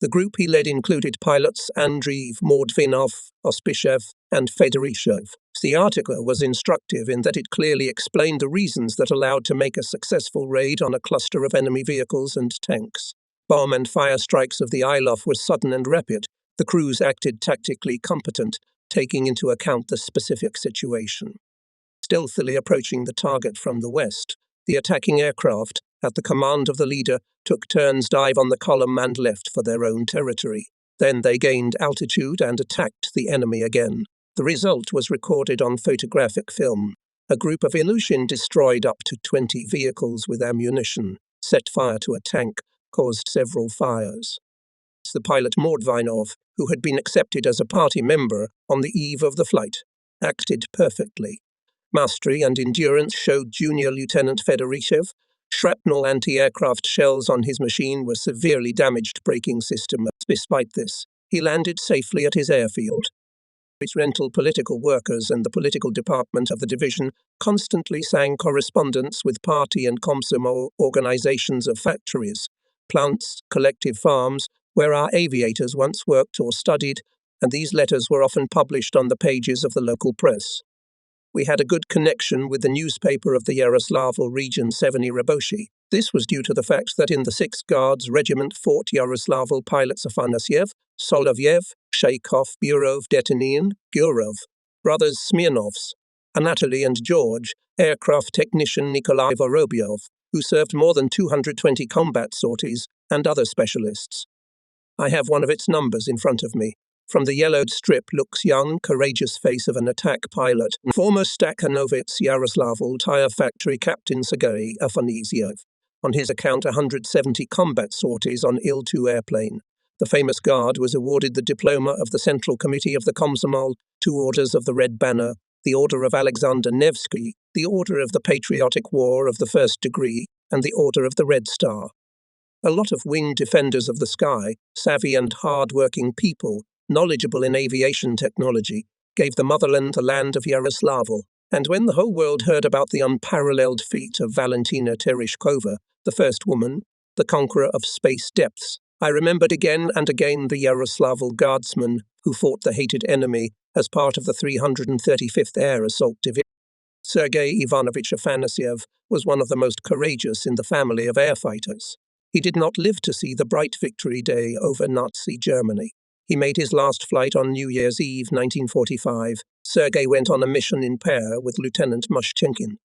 The group he led included pilots Andriy Mordvinov, Ospyshev, and Fedorishev. The article was instructive in that it clearly explained the reasons that allowed to make a successful raid on a cluster of enemy vehicles and tanks. Bomb and fire strikes of the Ilov were sudden and rapid. The crews acted tactically competent, taking into account the specific situation. Stealthily approaching the target from the west, the attacking aircraft, at the command of the leader, took turns dive on the column and left for their own territory. Then they gained altitude and attacked the enemy again. The result was recorded on photographic film. A group of Ilyushin destroyed up to 20 vehicles with ammunition, set fire to a tank, caused several fires. The pilot Mordvinov, who had been accepted as a party member on the eve of the flight, acted perfectly. Mastery and endurance showed Junior Lieutenant Fedorishev. Shrapnel anti-aircraft shells on his machine were severely damaged braking system. Despite this, he landed safely at his airfield. Its rental political workers and the political department of the division constantly sang correspondence with party and Komsomol organizations of factories, plants, collective farms, where our aviators once worked or studied, and these letters were often published on the pages of the local press. We had a good connection with the newspaper of the Yaroslavl region, Severny Raboshi. This was due to the fact that in the 6th Guards Regiment Fort Yaroslavl pilots Afanasyev, Solovyev, Shaykov, Burov, Detonin, Gurov, brothers Smirnovs, Anatoly and George, aircraft technician Nikolai Vorobyov, who served more than 220 combat sorties, and other specialists. I have one of its numbers in front of me. From the yellowed strip looks young, courageous face of an attack pilot, former Stakhanovets Yaroslavl tire factory captain Sergei Afanasyev. On his account, 170 combat sorties on Il-2 airplane. The famous guard was awarded the diploma of the Central Committee of the Komsomol, 2 orders of the Red Banner, the Order of Alexander Nevsky, the Order of the Patriotic War of the First Degree, and the Order of the Red Star. A lot of winged defenders of the sky, savvy and hard-working people, knowledgeable in aviation technology, gave the motherland the land of Yaroslavl. And when the whole world heard about the unparalleled feat of Valentina Tereshkova, the first woman, the conqueror of space depths, I remembered again and again the Yaroslavl guardsmen who fought the hated enemy as part of the 335th Air Assault Division. Sergei Ivanovich Afanasyev was one of the most courageous in the family of airfighters. He did not live to see the bright victory day over Nazi Germany. He made his last flight on New Year's Eve, 1945. Sergei went on a mission in pair with Lieutenant Mushchenkin.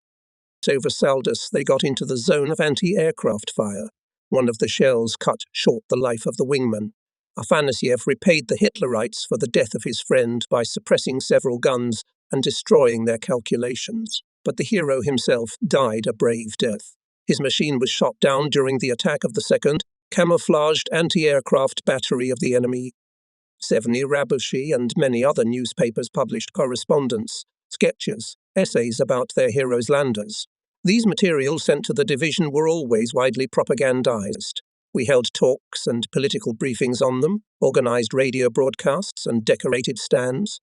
Over Saldus, they got into the zone of anti-aircraft fire. One of the shells cut short the life of the wingman. Afanasyev repaid the Hitlerites for the death of his friend by suppressing several guns and destroying their calculations. But the hero himself died a brave death. His machine was shot down during the attack of the 2nd, camouflaged anti-aircraft battery of the enemy. Severny Raboshi and many other newspapers published correspondence, sketches, essays about their heroes' landers. These materials sent to the division were always widely propagandized. We held talks and political briefings on them, organized radio broadcasts and decorated stands.